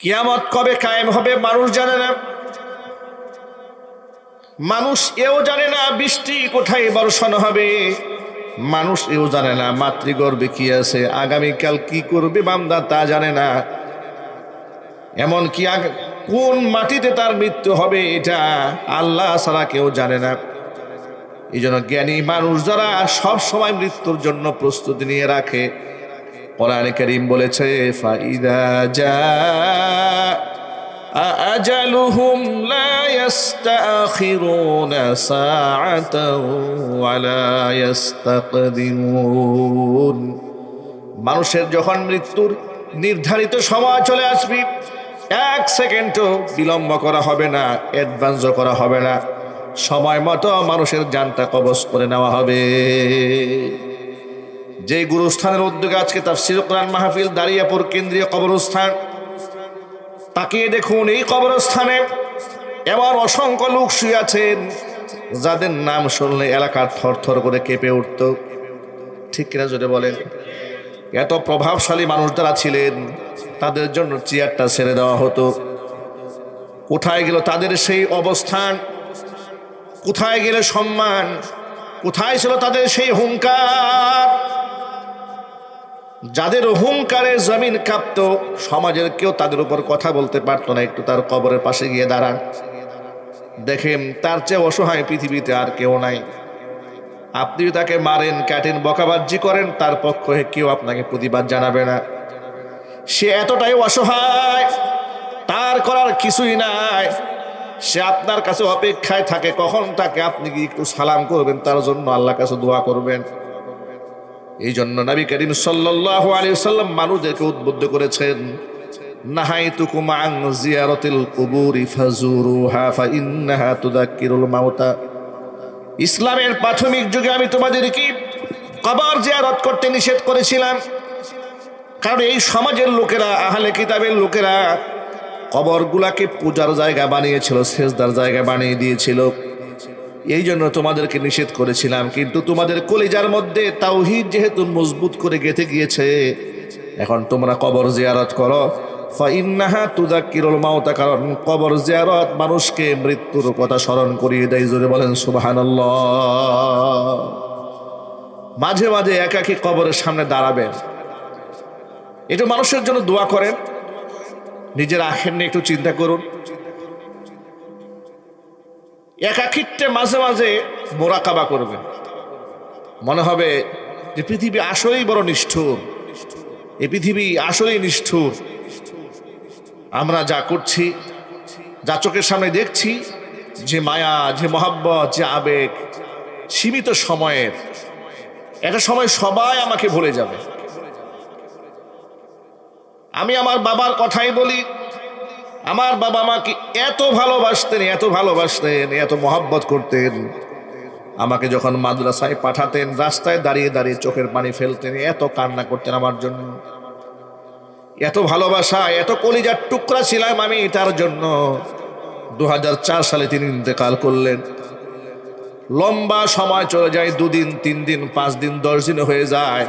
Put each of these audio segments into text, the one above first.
কিয়ামত কবে কায়েম হবে মানুষ জানে না, মানুষ এও জানে না বৃষ্টি কোথায় বর্ষণ হবে, মানুষ এও জানে না মাতৃগর্ভে কি আছে, আগামীকাল কি করবে বান্দা তা জানে না, এমনকি কোন মাটিতে তার মৃত্যু হবে এটা আল্লাহ ছাড়া কেউ জানে না। এই জন্য জ্ঞানী মানুষ যারা সব সময় মৃত্যুর জন্য প্রস্তুতি নিয়ে রাখে, কোরআনে কারীম বলেছে ফাইদা জাআ আজালুহুম লা ইস্তাখিরুনা সাআতাও ওয়া লা ইস্তাকদিমুন। মানুষের যখন মৃত্যুর নির্ধারিত সময় চলে আসবে, এক সেকেন্ডও বিলম্ব করা হবে না, অ্যাডভান্সও করা হবে না, সময় মতো মানুষের জানটা কবজ করে নেওয়া হবে। যে গুরুস্থানের উদ্যোগে আজকে তাফসীর কোরআন মাহফিল দাঁড়িয়াপুর কেন্দ্রীয় কবরস্থান, তাকিয়ে দেখুন এই কবরস্থানে এমন অসংখ্য লোক শুয়ে আছেন যাদের নাম শুনলে এলাকা থরথর করে কেঁপে উঠত। ঠিক কিনা জোরে বলেন? এত প্রভাবশালী মানুষ যারা ছিলেন তাদের জন্য চেয়ারটা ছেড়ে দেওয়া হতো। কোথায় গেল তাদের সেই অবস্থান, কোথায় গেল সম্মান, কোথায় ছিল তাদের সেই হুঙ্কার? যাদের হুঙ্কারে জমিন কাঁপত, সমাজের কেউ তাদের উপর কথা বলতে পারতো না। একটু তার কবরের পাশে গিয়ে দাঁড়ান, দেখেন তার চেয়ে অসহায় পৃথিবীতে আর কেউ নাই। আপনি তাকে মারেন, কাটেন, বকাবাজি করেন, তার পক্ষে কেউ আপনাকে প্রতিবাদ জানাবে না। সে এতটাই অসহায়, তার করার কিছুই নাই। সে আপনার কাছে অপেক্ষায় থাকে কখন তাকে আপনি কি একটু সালাম করবেন, তার জন্য আল্লাহর কাছে দোয়া করবেন। এই জন্য নবী করিম সাল্লাল্লাহু আলাইহি ওয়াসাল্লাম মানুষদেরকে উদ্বুদ্ধ করেছেন, নাহাইতুকুম আন জিয়ারাতিল কুবুরি ফাজুরুহা ফাইন্নাহা তুযাক্কিরুল মাউতা। ইসলামের প্রাথমিক যুগে আমি তোমাদেরকে কবর জিয়ারত করতে নিষেধ করেছিলাম, কারণ এই সমাজের লোকেরা, আহলে কিতাবের লোকেরা কবরগুলাকে পূজার জায়গা বানিয়েছিল, সেজদার জায়গা বানিয়ে দিয়েছিল। এই জন্য তোমাদেরকে নিষেধ করেছিলাম। কিন্তু তোমাদের কলিজার মধ্যে তাওহীদ যেহেতু মজবুত করে গেঁথে গিয়েছে, এখন তোমরা কবর জিয়ারত করো। ফাইন্নাহা তুযাক্কিরুল মাউতা, কারণ কবর জিয়ারত মানুষকে মৃত্যুর কথা স্মরণ করিয়ে দেয়। জোরে বলেন সুবহানাল্লাহ। মাঝে মাঝে একাকী কবরের সামনে দাঁড়াবেন, একটু মানুষের জন্য দোয়া করেন, নিজের আখের নিয়ে একটু চিন্তা করুন। একাকিত্বে মাঝে মাঝে মোরাকাবা করবেন, মনে হবে যে পৃথিবী আসলেই বড় নিষ্ঠুর, এই পৃথিবী আসলেই নিষ্ঠুর। আমরা যা করছি, যা চোখের সামনে দেখছি, যে মায়া, যে মহাব্বত, যে আবেগ, সীমিত সময়ের, একটা সময় সবাই আমাকে ভুলে যাবে। আমি আমার বাবার কথাই বলি, আমার বাবা আমাকে এত ভালোবাসতেন, এত ভালোবাসতেন, এত মহাব্বত করতেন। আমাকে যখন মাদ্রাসায় পাঠাতেন, রাস্তায় দাঁড়িয়ে দাঁড়িয়ে চোখের পানি ফেলতেন, এত কান্না করতেন আমার জন্য। এত ভালোবাসা, এত কলিজার টুকরা ছিলাম আমি তার জন্য। 2004 সালে তিনি ইন্তেকাল করলেন। লম্বা সময় চলে যায়, 2 দিন, 3 দিন, 5 দিন, 10 দিন হয়ে যায়।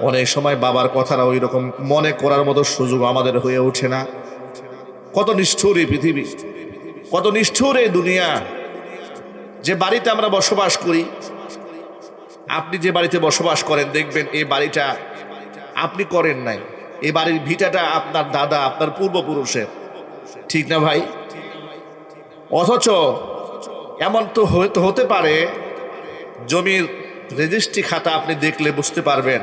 অনেক সময় বাবার কথাটা ওই রকম মনে করার মতো সুযোগ আমাদের হয়ে ওঠে না। কত নিষ্ঠুর এই পৃথিবী, কত নিষ্ঠুর এই দুনিয়া। যে বাড়িতে আমরা বসবাস করি, আপনি যে বাড়িতে বসবাস করেন, দেখবেন এই বাড়িটা আপনি করেন নাই, এই বাড়ির ভিটাটা আপনার দাদা, আপনার পূর্বপুরুষের, ঠিক না ভাই? অথচ এমন তো হতে পারে, জমির রেজিস্ট্রি খাতা আপনি দেখলে বুঝতে পারবেন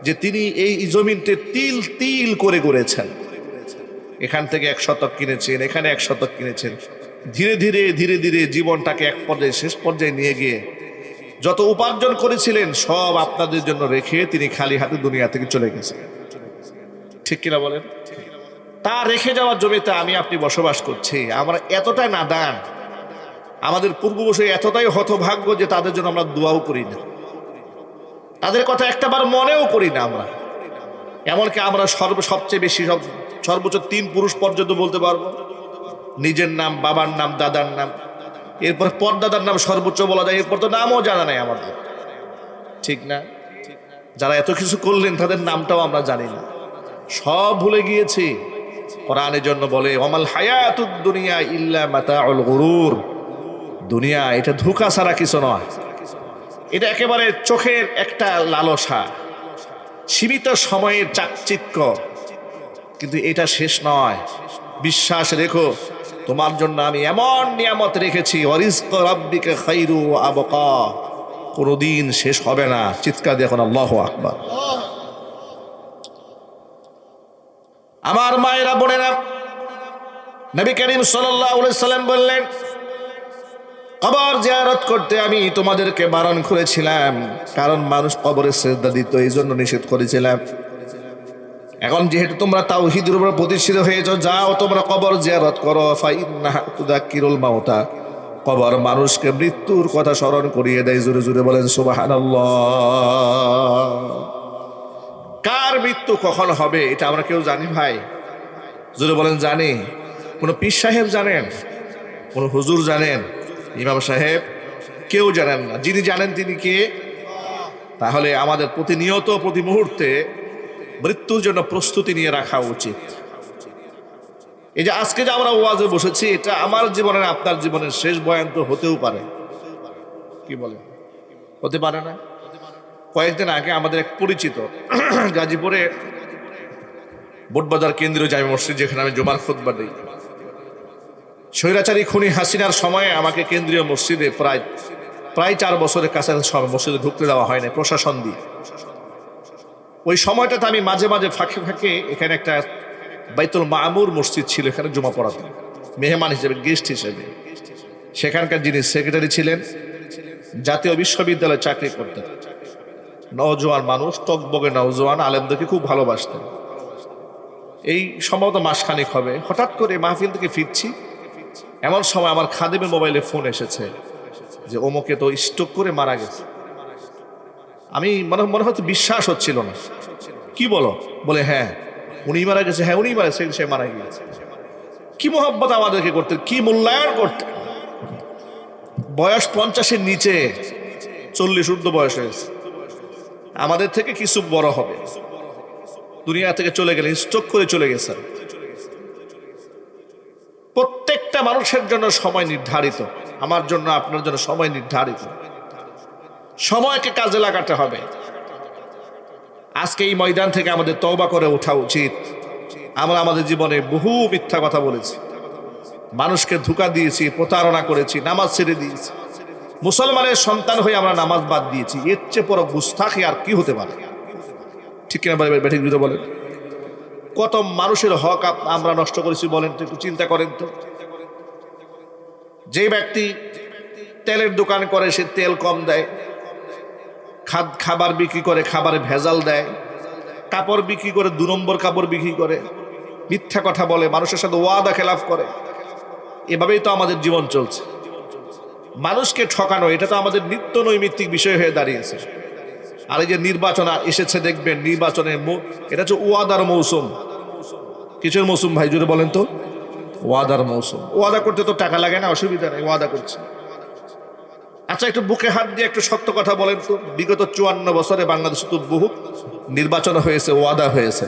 যে তিনি এই জমিনতে তিল তিল করে গড়েছেন। এখান থেকে 1 শতক কিনেছেন, এখানে 1 শতক কিনেছেন। ধীরে ধীরে ধীরে ধীরে জীবনটাকে এক পর্যায়ে, শেষ পর্যায়ে নিয়ে গিয়ে যত উপার্জন করেছিলেন সব আপনাদের জন্য রেখে তিনি খালি হাতে দুনিয়া থেকে চলে গেছেন। ঠিক কিনা বলেন? তার রেখে যাওয়া জমিতে আমি আপনি বসবাস করছি। আমরা এতটাই নাদান, আমাদের পূর্বপুরুষ এতটাই হতভাগ্য যে তাদের জন্য আমরা দোয়াও করি না, তাদের কথা একটাবার মনেও করি না আমরা। এমনকি আমরা সবচেয়ে বেশি, সর্বোচ্চ 3 পুরুষ পর্যন্ত বলতে পারবো। নিজের নাম, বাবার নাম, দাদার নাম, এরপর পরদাদার নাম সর্বোচ্চ বলা যায়, এরপর তো নামও জানা নাই আমাদের, ঠিক না? যারা এত কিছু করলেন তাদের নামটাও আমরা জানি না, সব ভুলে গিয়েছি। কোরআনের জন্য বলে ওয়ামাল হায়াতুদ দুনিয়া ইল্লা মাতাউল গুরুর, দুনিয়া এটা ধোঁকা ছাড়া কিছু নয়, এটা একেবারে চোখের একটা লালসা, সীমিত সময়ের চাকচিক্য, কিন্তু এটা শেষ নয়। বিশ্বাস রেখো তোমার জন্য আমি এমন নিয়ামত রেখেছি, ওয়ারিজক রাব্বিকা খায়রু ওয়া আবকা, কোনদিন শেষ হবে না। চিৎকার দিয়ে এখন আল্লাহু আকবার। আমার মায়েরা বোনেরা, নবী করিম সাল্লাল্লাহু আলাইহি সাল্লাম বললেন, কবর জিয়ারত করতে আমি তোমাদেরকে বারণ করেছিলাম, কারণ মানুষ কবরে সিজদা দিত, এই জন্য নিষেধ করেছিলাম। এখন যেহেতু তোমরা তাওহীদের উপর প্রতিষ্ঠিত হয়েছো, যাও তোমরা কবর জিয়ারত করো। ফাইন্নাহা তুযাক্কিরুল মাউতা, কবর মানুষকে মৃত্যুর কথা স্মরণ করিয়ে দেয়। জোরে জোরে বলেন সুবহানাল্লাহ। কার মৃত্যু কখন হবে এটা আমরা কেউ জানি ভাই? জোরে বলেন জানি? কোন পীর সাহেব জানেন? কোন হুজুর জানেন? ইমাম সাহেব? কেউ জানেন না। যিনি জানেন তিনি কে? তাহলে আমাদের প্রতিনিয়ত প্রতি মুহূর্তে মৃত্যুর জন্য প্রস্তুতি নিয়ে রাখা উচিত। এই যে আজকে যে আমরা ওয়াজে বসেছি, এটা আমার জীবনের আপনার জীবনের শেষ বয়ান তো হতেও পারে। কি বলেন? হতে পারে না? কয়েকদিন আগে আমাদের এক পরিচিত গাজীপুরে বোটবাজার কেন্দ্রীয় জামে মসজিদ, যেখানে আমি জুমার খুতবা দিই, স্বৈরাচারী খুনি হাসিনার সময়ে আমাকে কেন্দ্রীয় মসজিদে প্রায় 4 বছরের কাছে মসজিদে ঢুকতে দেওয়া হয়নি প্রশাসন দিয়ে। ওই সময়টাতে আমি মাঝে মাঝে ফাঁকে ফাঁকে এখানে একটা বাইতুল মামুর মসজিদ ছিল, এখানে জুমা পড়াতাম মেহমান হিসেবে, গেস্ট হিসেবে। সেখানকার যিনি সেক্রেটারি ছিলেন, জাতীয় বিশ্ববিদ্যালয়ে চাকরি করতেন, নওজোয়ান মানুষ, টকবগে নওজোয়ান, আলেমদেরকে খুব ভালোবাসতেন। এই সম্ভবত মাসখানেক হবে, হঠাৎ করে মাহফিল থেকে ফিরছি, এমন সময় আমার খাদেমের মোবাইলে ফোন এসেছে যে অমুকে তো স্ট্রোক করে মারা গেছে। আমি মনে হচ্ছে বিশ্বাস হচ্ছিল না। কি বলো? বলে হ্যাঁ উনি মারা গেছে। হ্যাঁ উনি মারা, সে মারা গিয়েছে। কি মোহাব্বত আমাদেরকে করতেন, কি মূল্যায়ন করতেন। বয়স 50-এর নিচে, 40 ঊর্ধ্ব বয়স হয়েছে, আমাদের থেকে কিছু বড় হবে, দুনিয়া থেকে চলে গেলেন, স্ট্রোক করে চলে গেছে। প্রত্যেকটা মানুষের জন্য সময় নির্ধারিত, আমার জন্য আপনার জন্য সময় নির্ধারিত। সময়কে কাজে লাগাতে হবে। আজকে এই ময়দান থেকে আমাদের তওবা করে ওঠা উচিত। আমরা আমাদের জীবনে বহু মিথ্যা কথা বলেছি, মানুষকে ধোঁকা দিয়েছি, প্রতারণা করেছি, নামাজ ছেড়ে দিয়েছি। মুসলমানের সন্তান হয়ে আমরা নামাজ বাদ দিয়েছি। এর চেয়ে বড় গুস্তাখি আর কি হতে পারে? ঠিক কিনা ব্যাঠিক বিরোধী বলেন? কত মানুষের হক আমরা নষ্ট করেছি বলেন তো, একটু চিন্তা করেন তো। যে ব্যক্তি তেলের দোকান করে সে তেল কম দেয়, খাবার বিক্রি করে খাবারে ভেজাল দেয়, কাপড় বিক্রি করে 2 নম্বর কাপড় বিক্রি করে, মিথ্যা কথা বলে, মানুষের সাথে ওয়াদা খেলাফ করে। এভাবেই তো আমাদের জীবন চলছে। মানুষকে ঠকানো এটা তো আমাদের নিত্য নৈমিত্তিক বিষয় হয়ে দাঁড়িয়েছে। আর এই যে নির্বাচন এসেছে দেখবেন, নির্বাচনের এটা হচ্ছে ওয়াদার মৌসুম। কিসের মৌসুম ভাই জুড়ে বলেন তো? ওয়াদার মৌসুম। ওয়াদা করতে তো টাকা লাগে না, অসুবিধা নেই, ওয়াদা করছে। আচ্ছা একটু বুকে হাত দিয়ে একটু সত্য কথা বলেন তো, বিগত 54 বছরে বাংলাদেশে তো বহু নির্বাচন হয়েছে, ওয়াদা হয়েছে।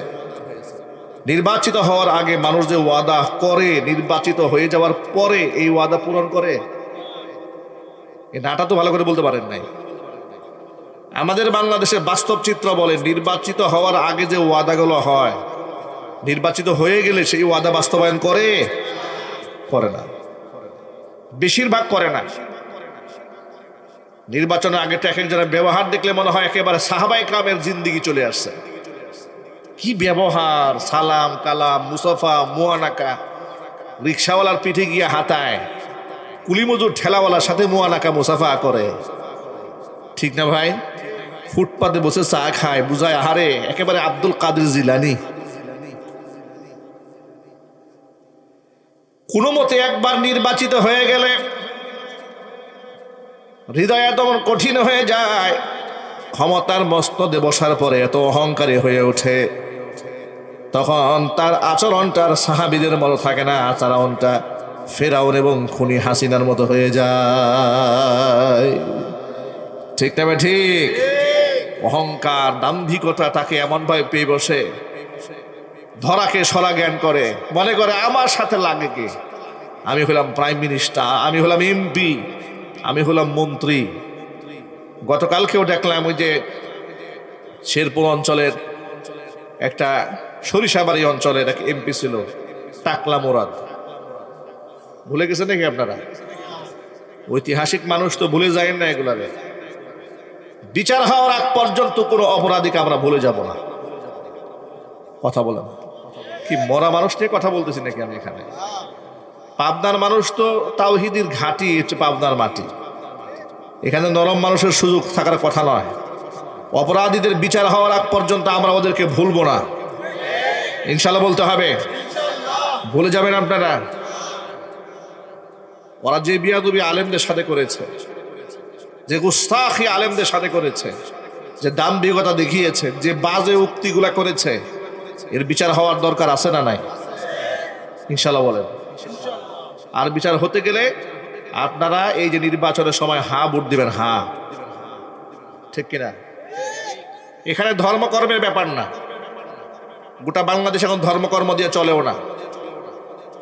নির্বাচিত হওয়ার আগে মানুষ যে ওয়াদা করে, নির্বাচিত হয়ে যাওয়ার পরে এই ওয়াদা পূরণ করে, এই নাটা তো ভালো করে বলতে পারেন নাই। আমাদের বাংলাদেশের বাস্তব চিত্র বলে, নির্বাচিত হওয়ার আগে যে ওয়াদাগুলো হয়, নির্বাচিত হয়ে গেলে সেই ওয়াদা বাস্তবায়ন করে না, বেশিরভাগ করে না। নির্বাচনের আগে এক একজনের ব্যবহার দেখলে মনে হয় একেবারে সাহাবায়ে কেরামের জিন্দেগি চলে আসছে। কি ব্যবহার, সালাম কালাম, মুসাফা, মুয়ানাকা, রিক্সাওয়ালার পিঠে গিয়ে হাতায়, কুলিমজুর ঠেলাওয়ালার সাথে মুয়ানাকা মুসাফা করে। ঠিক না ভাই? ফুটপাতে বসে চা খায়, বুঝায় আহারে একেবারে আব্দুল কাদের জিলানি। কোনো মতে একবার নির্বাচিত হয়ে গেলে হৃদয় এত কঠিন হয়ে যায়, ক্ষমতার মস্তদে বসার পরে এত অহংকারী হয়ে ওঠে, তখন তার আচরণটা সাহাবীদের মতো থাকে না, আচরণটা ফেরাউন এবং খুনি হাসিনার মতো হয়ে যায়। ঠিক না? ঠিক। অহংকার, দাম্ভিকতা তাকে এমন ভাবে পেয়ে বসে ধরাকে সরা জ্ঞান করে, মনে করে আমার সাথে লাগে কে, আমি হলাম প্রাইম মিনিস্টার, আমি হলাম এমপি, আমি হলাম মন্ত্রী। গতকালকেও দেখলাম ওই যে শেরপুর অঞ্চলের একটা সরিষাবাড়ি অঞ্চলের এক এমপি ছিল টাকলা মোরাদ, ভুলে গেছেন নাকি আপনারা? ঐতিহাসিক মানুষ তো ভুলে যায় না এগুলারে। বিচার হওয়ার আগ পর্যন্ত কোনো অপরাধীকে আমরা ভুলে যাব না। কথা বলেন কি, মরা মানুষ নিয়ে কথা বলতেছি নাকি আমি এখানে? পাবনার মানুষ তো তাওহীদের ঘাঁটি, হচ্ছে পাবনার মাটি। এখানে নরম মানুষের সুযোগ থাকার কথা নয়। অপরাধীদের বিচার হওয়ার আগ পর্যন্ত আমরা ওদেরকে ভুলবো না, ইনশাল্লাহ বলতে হবে। ভুলে যাবেন আপনারা? ওরা যে বিয়াদবি আলেমদের সাথে করেছে, যে গুস্তাখি আলেমদের সাথে করেছে, যে দাম্ভিকতা দেখিয়েছে, যে বাজে উক্তিগুলা করেছে, এর বিচার হওয়ার দরকার আছে না নাই? ইনশাল্লাহ বলেন। আর বিচার হতে গেলে আপনারা এই যে নির্বাচনের সময় হা ভোট দিবেন, হা, ঠিক কিনা? এখানে ধর্মকর্মের ব্যাপার না। গোটা বাংলাদেশ এখন ধর্মকর্ম দিয়ে চলেও না।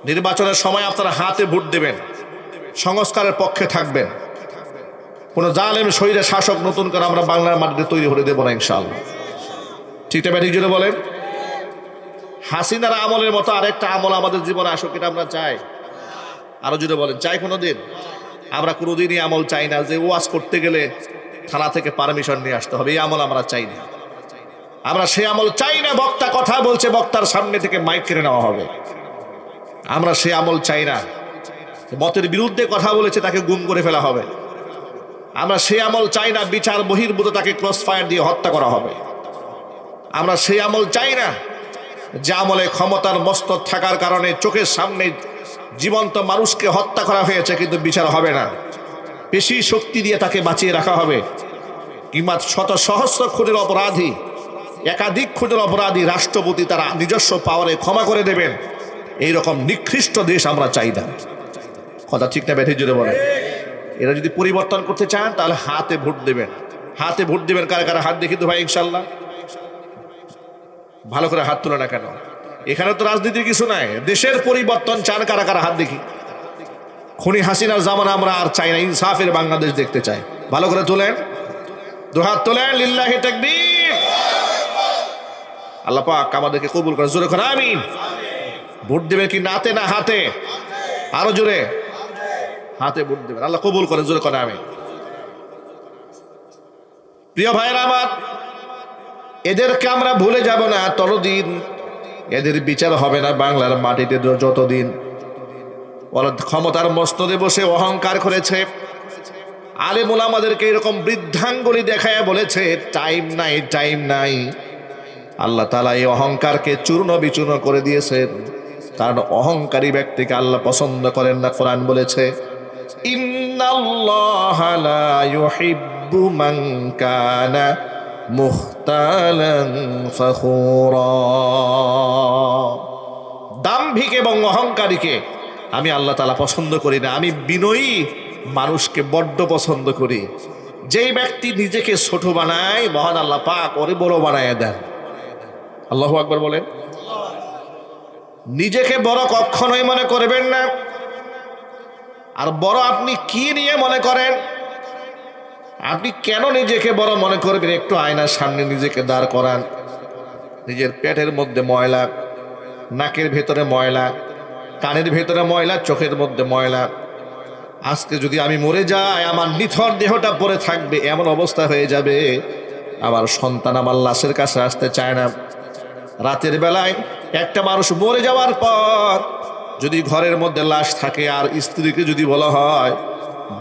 নির্বাচনের সময় আপনারা হাতে ভোট দেবেন, সংস্কারের পক্ষে থাকবেন। কোনো জালেম শহীদের শাসক নতুন করে আমরা বাংলার মাটিতে তৈরি হতে দেবো না, ইনশাআল্লাহ। ঠিকটা ব্যাঠিক জুড়ে বলেন। হাসিনার আমলের মতো আরেকটা আমল আমাদের জীবনে আসুক, এটা আমরা চাই। আরো জুড়ে বলেন, চাই কোনোদিন? আমরা কোনোদিনই আমল চাই না যে ওয়াজ করতে গেলে থানা থেকে পারমিশন নিয়ে আসতে হবে, এই আমল আমরা চাই না। আমরা সে আমল চাই না বক্তা কথা বলছে, বক্তার সামনে থেকে মাইক কেড়ে নেওয়া হবে, আমরা সে আমল চাই না। মতের বিরুদ্ধে কথা বলেছে তাকে গুম করে ফেলা হবে, আমরা সে আমল চাই না। বিচার বহির্ভূত তাকে ক্রস ফায়ার দিয়ে হত্যা করা হবে, আমরা সেই আমল চাই না। যে আমলে ক্ষমতার মস্তক থাকার কারণে চোখের সামনে জীবন্ত মানুষকে হত্যা করা হয়েছে কিন্তু বিচার হবে না, পেশি শক্তি দিয়ে তাকে বাঁচিয়ে রাখা হবে। কিংবা শত সহস্র খুনের অপরাধী, একাধিক খুনের অপরাধী রাষ্ট্রপতি তারা নিজস্ব পাওয়ারে ক্ষমা করে দেবেন, এইরকম নিকৃষ্ট দেশ আমরা চাই না। কথা ঠিক না ব্যাঠি জুড়ে বলে? এরা যদি পরিবর্তন করতে চান তাহলে হাতে ভোট দেবেন। হাতে ভোট দেবেন কারা কারা? হাত দেখি তো ভাই, ইনশাল্লাহ। ভালো করে হাত তোলে না কেন? এখানে তো রাজনীতির কিছু নাই। দেশের পরিবর্তন চান কারা কারা? হাত দেখি। খুনি হাসিনার জামানা আমরা আর চাই না, ইনসাফের বাংলাদেশ দেখতে চাই। ভালো করে তোলেন, দু হাত তোলেন, লিল্লাহি তাকবীর। আল্লাহ পাক আমাদেরকে কবুল করে, জোরে করে আমিন। ভোট দেবেন কি নাতে না হাতে? আরো জোরে, হাতে ভোট দেবেন। আল্লাহ কবুল করে, জোরে করে আমিন। প্রিয় ভাইরা আমার, এদেরকে আমরা ভুলে যাব না ততদিন, এদের বিচার হবে না বাংলার মাটিতে যতদিন। ওরা ক্ষমতার মস্তদে বসে অহংকার করেছে। আলেম ওলামাদেরকে এরকম বৃদ্ধাঙ্গুলি দেখায় বলেছে টাইম নাই, টাইম নাই। আল্লাহ তাআলা এই অহংকারকে চূর্ণ বিচূর্ণ করে দিয়েছেন, কারণ অহংকারী ব্যক্তিকে আল্লাহ পছন্দ করেন না। কোরআন বলেছে, ইন্নাল্লাহা লা ইউহিব্বু মান কানা মুখতালান ফখুরা। দাম্ভিক এবং অহংকারীকে আমি আল্লাহ তাআলা পছন্দ করি না। আমি বিনয়ী মানুষকে বড্ড পছন্দ করি। যেই ব্যক্তি নিজেকে ছোট বানায়, মহান আল্লাহ পাক ওরে বড় বানায় দেন। আল্লাহু আকবার বলেন। নিজেকে বড় কখনোই মনে করবেন না। আর বড় আপনি কি নিয়ে মনে করেন? আপনি কেন নিজেকে বড় মনে করবেন? একটু আয়নার সামনে নিজেকে দাঁড় করান। নিজের পেটের মধ্যে ময়লা, নাকের ভেতরে ময়লা, কানের ভেতরে ময়লা, চোখের মধ্যে ময়লা। আজকে যদি আমি মরে যাই, আমার নিথর দেহটা পড়ে থাকবে, এমন অবস্থা হয়ে যাবে আমার সন্তান আমার লাশের কাছে আসতে চায় না। রাতের বেলায় একটা মানুষ মরে যাওয়ার পর যদি ঘরের মধ্যে লাশ থাকে আর স্ত্রীকে যদি বলা হয়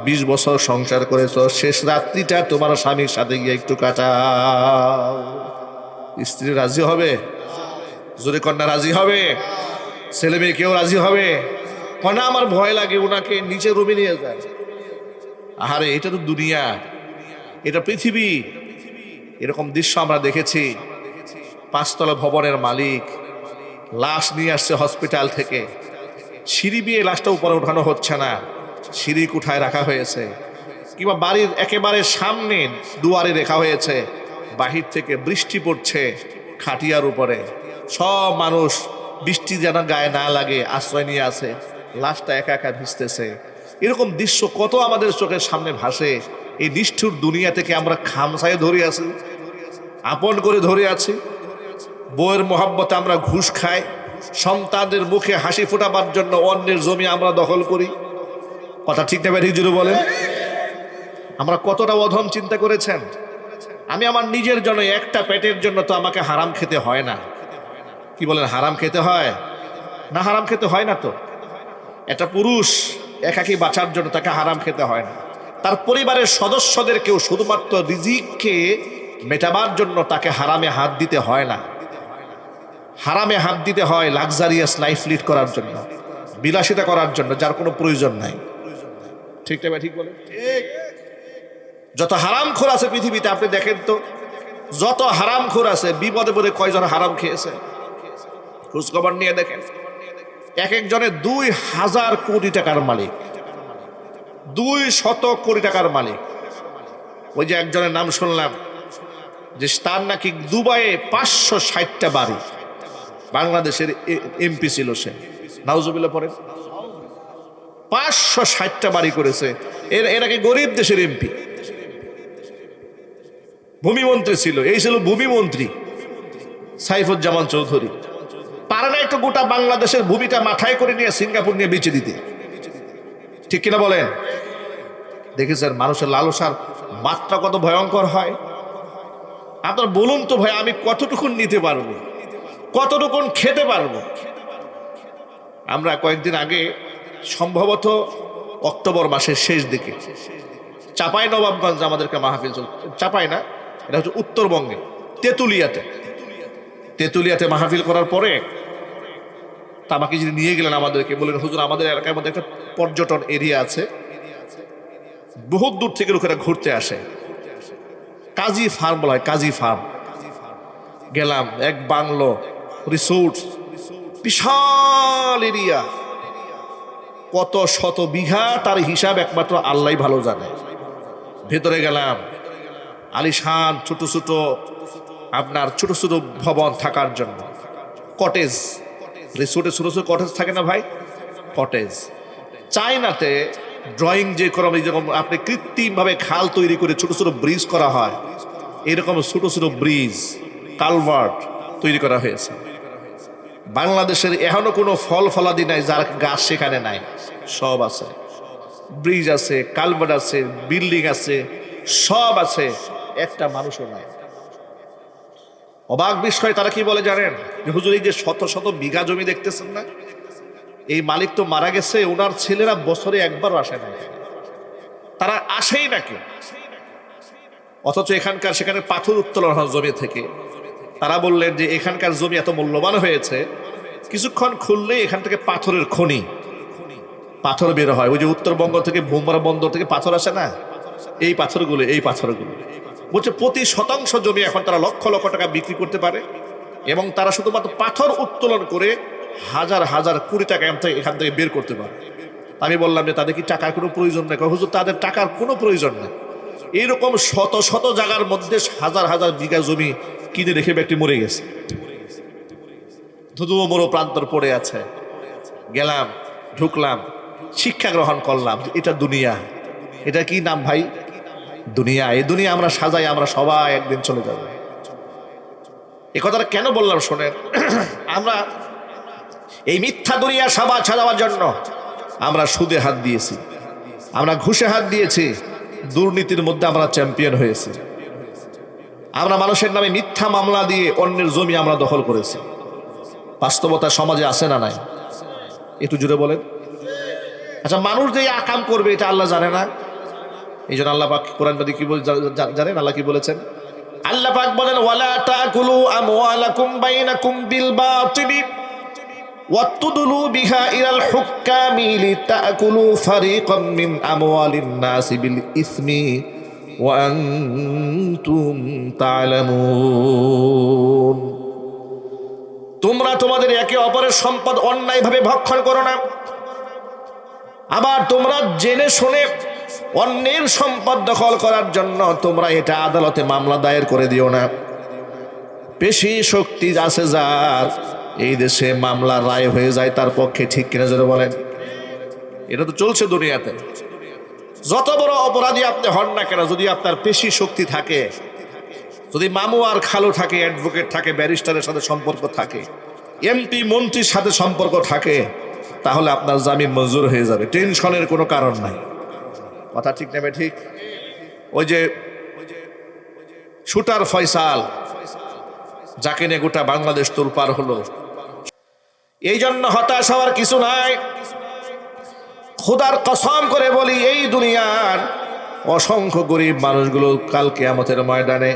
20 বছর সংসার করেছো, শেষ রাত্রিটা তোমার স্বামীর সাথে গিয়ে একটু কাটাও, স্ত্রী রাজি হবে? জোরে কন্যা রাজি হবে? ছেলে মেয়ে কেউ রাজি হবে? কন্যা আমার ভয় লাগে, ওনাকে নিচে রুমে নিয়ে যায়। আরে এটা তো দুনিয়া, এটা পৃথিবী। এরকম দৃশ্য আমরা দেখেছি। 5 তলা ভবনের মালিক লাশ নিয়ে আসছে হসপিটাল থেকে, সিঁড়ি দিয়ে লাশটা উপরে উঠানো হচ্ছে না, সিঁড়ি কুঠায় রাখা হয়েছে, কিংবা বাড়ির একেবারে সামনে দুয়ারে রাখা হয়েছে। বাহির থেকে বৃষ্টি পড়ছে খাটিয়ার উপরে, সব মানুষ বৃষ্টি যেন গায়ে না লাগে আশ্রয় নিয়ে আছে, লাশটা একা একা ভিজতেছে। এরকম দৃশ্য কত আমাদের চোখের সামনে ভাসে। এই নিষ্ঠুর দুনিয়া থেকে আমরা খামসায় ধরে আছি, আপন করে ধরে আছি। বউয়ের মোহাব্বতে আমরা ঘুষ খাই, সন্তানদের মুখে হাসি ফোটাবার জন্য অন্যের জমি আমরা দখল করি। কথা ঠিক না ব্যাঠিক জুড়ে বলেন? আমরা কতটা অধম চিন্তা করেছেন? আমি আমার নিজের জন্য, একটা পেটের জন্য তো আমাকে হারাম খেতে হয় না। কি বলেন, হারাম খেতে হয় না? হারাম খেতে হয় না তো। একটা পুরুষ একাকী বাঁচার জন্য তাকে হারাম খেতে হয় না। তার পরিবারের সদস্যদেরকেও শুধুমাত্র রিজিককে মেটাবার জন্য তাকে হারামে হাত দিতে হয় না। হারামে হাত দিতে হয় লাক্সারিয়াস লাইফ লিড করার জন্য, বিলাসিতা করার জন্য, যার কোনো প্রয়োজন নাই। ঠিক না? ঠিক বলে। যত হারামখোর আছে পৃথিবীতে আপনি দেখেন তো, যত হারামখোর আছে বিপদে পদে কয়জন হারাম খেয়েছে খোঁজখবর নিয়ে দেখেন। এক একজনের 2000 কোটি টাকার মালিক, 200 কোটি টাকার মালিক। ওই যে একজনের নাম শুনলাম যে তার নাকি দুবাইয়ে 560টা বাড়ি, বাংলাদেশের এমপি ছিল সে, নাউজুবিল্লাহ পড়েন, 560টা বাড়ি করেছে। এর আগে গরিব দেশের এমপি, ভূমিমন্ত্রী ছিল। এই ছিল ভূমিমন্ত্রী সাইফুজ্জামান চৌধুরী। পারে না একটু গোটা বাংলাদেশের ভূমিটা মাথায় করে নিয়ে সিঙ্গাপুর নিয়ে বেঁচে দিতে? ঠিক কিনা বলেন? দেখেছেন মানুষের লালসার মাত্রা কত ভয়ঙ্কর হয়? আপনার বলুন তো ভাই, আমি কতটুকুন নিতে পারবো, কতটুকুন খেতে পারবো? আমরা কয়েকদিন আগে, সম্ভবত অক্টোবর মাসের শেষ দিকে, চাপাই নবাবগঞ্জ আমাদেরকে মাহফিল চল, চাপাই না, এটা হচ্ছে উত্তরবঙ্গে, তেতুলিয়াতে মাহফিল করার পরে তামাকে যিনি নিয়ে গেলেন আমাদেরকে, বললেন হুজুর আমাদের এলাকার মধ্যে একটা পর্যটন এরিয়া আছে, বহুত দূর থেকে লোকেরা ঘুরতে আসে, কাজী ফার্ম বলা হয়, কাজী ফার্ম। গেলাম, এক বাংলো রিসোর্ট, বিশাল এরিয়া, কত শত বিঘা, তার হিসাব একমাত্র আল্লাহ ভালো জানে। ভেতরে গেলাম, আলিশান ছোট ছোট আপনার ছোট ছোট ভবন থাকার জন্য, কটেজ, রিসোর্টে ছোট ছোট কটেজ থাকে না ভাই, কটেজ। চায়নাতে ড্রয়িং যে করা, যেরকম আপনি কৃত্রিমভাবে খাল তৈরি করে ছোট ছোট ব্রিজ করা হয়, এরকম ছোট ছোট ব্রিজ, কালভার্ট তৈরি করা হয়েছে। বাংলাদেশের এখনো কোনো ফল ফলাদি নাই যার গাছ সেখানে নাই, সব আছে। ব্রিজ আছে, কালভার্ট আছে, বিল্ডিং আছে, সব আছে, একটা মানুষও নাই। অবাক বিষয়, তারা কি বলে জানেন? যে হুজুর এই যে শত শত বিঘা জমি দেখতেছেন না, এই মালিক তো মারা গেছে, ওনার ছেলেরা বছরে একবারও আসে না, তারা আসেই নাকি। অথচ এখানকার সেখানে পাথর উত্তোলন হয় জমি থেকে। তারা বললেন যে এখানকার জমি এত মূল্যবান হয়েছে, কিছুক্ষণ খুললেই এখান থেকে পাথরের খনি, পাথর বের হয়। ওই যে উত্তরবঙ্গ থেকে ভোমরা বন্দর থেকে পাথর আসে না, এই পাথরগুলো বলছে প্রতি শতাংশ জমি এখন তারা লক্ষ লক্ষ টাকা বিক্রি করতে পারে, এবং তারা শুধুমাত্র পাথর উত্তোলন করে হাজার হাজার কোটি টাকা এখান থেকে বের করতে পারে। আমি বললাম যে তাদের কি টাকার কোনো প্রয়োজন নেই? হুজুর তাদের টাকার কোনো প্রয়োজন নেই। এইরকম শত শত জায়গার মধ্যে হাজার হাজার বিঘা জমি কিনে রেখে ব্যক্তি মরে গেছে, ধুধু মরো প্রান্তর পড়ে আছে। গেলাম, ঢুকলাম, শিক্ষা গ্রহণ করলাম, এটা দুনিয়া। এটা কি নাম ভাই? দুনিয়া। এই দুনিয়া আমরা সাজাই, আমরা সবাই একদিন চলে যাব। এই কথাটা কেন বললাম শোনেন, আমরা এই মিথ্যা দুনিয়া সবার সাজাবার জন্য আমরা সুদে হাত দিয়েছি, আমরা ঘুষে হাত দিয়েছি, দুর্নীতির মধ্যে আমরা চ্যাম্পিয়ন হয়েছি। আমরা মানুষের নামে মিথ্যা মামলা দিয়ে অন্যের জমি আমরা দখল করেছি। বাস্তবতা সমাজে আছে না নাই? একটু জুড়ে বলেন। আচ্ছা, মানুষ যে আকাম করবে এটা আল্লাহ জানে না? এই জন্য আল্লাহ পাক কোরআন পাকে কি বলে জানেন? আল্লাহ কি বলেছেন? আল্লাহ পাক বলেন, ওয়ালা তাকুলু আমওয়ালাকুম বাইনাকুম বিল বাতিলি ওয়াতুদলু বিহা ইলাল হুক্কামি লিতাকুলু ফারিকাম মিন আমওয়ালিন নাসি বিল ইসমি ওয়া আনতুম তা'লামুন। তোমরা তোমাদের একে অপরের সম্পদ অন্যায়ভাবে ভক্ষণ করো না, আবার তোমরা জেনে শুনে অন্যের সম্পদ দখল করার জন্য তোমরা এটা আদালতে মামলা দায়ের করে দিও না। পেশি শক্তি আছে যার, এই দেশে মামলা রায় হয়ে যায় তার পক্ষে, ঠিক কিনা জোরে বলেন? এটা তো চলছে দুনিয়াতে। যত বড় অপরাধী আপনি হন না কেন, যদি আপনার পেশি শক্তি থাকে, যদি মামু আর খালু থাকে, অ্যাডভোকেট থাকে, ব্যারিস্টারের সাথে সম্পর্ক থাকে, এমপি মন্ত্রীর সাথে সম্পর্ক থাকে, তাহলে আপনার জামিন মঞ্জুর হয়ে যাবে, টেনশনের কোনো কারণ নাই। কথা ঠিক নেবে ঠিক? ওই যে শুটার ফয়সাল, যাকে নিয়ে গোটা বাংলাদেশ তোলপাড় হলো, এই জন্য হতাশ হওয়ার কিছু নাই। খোদার কসম করে বলি, এই দুনিয়ার অসংখ্য গরিব মানুষগুলো কাল কিয়ামতের ময়দানে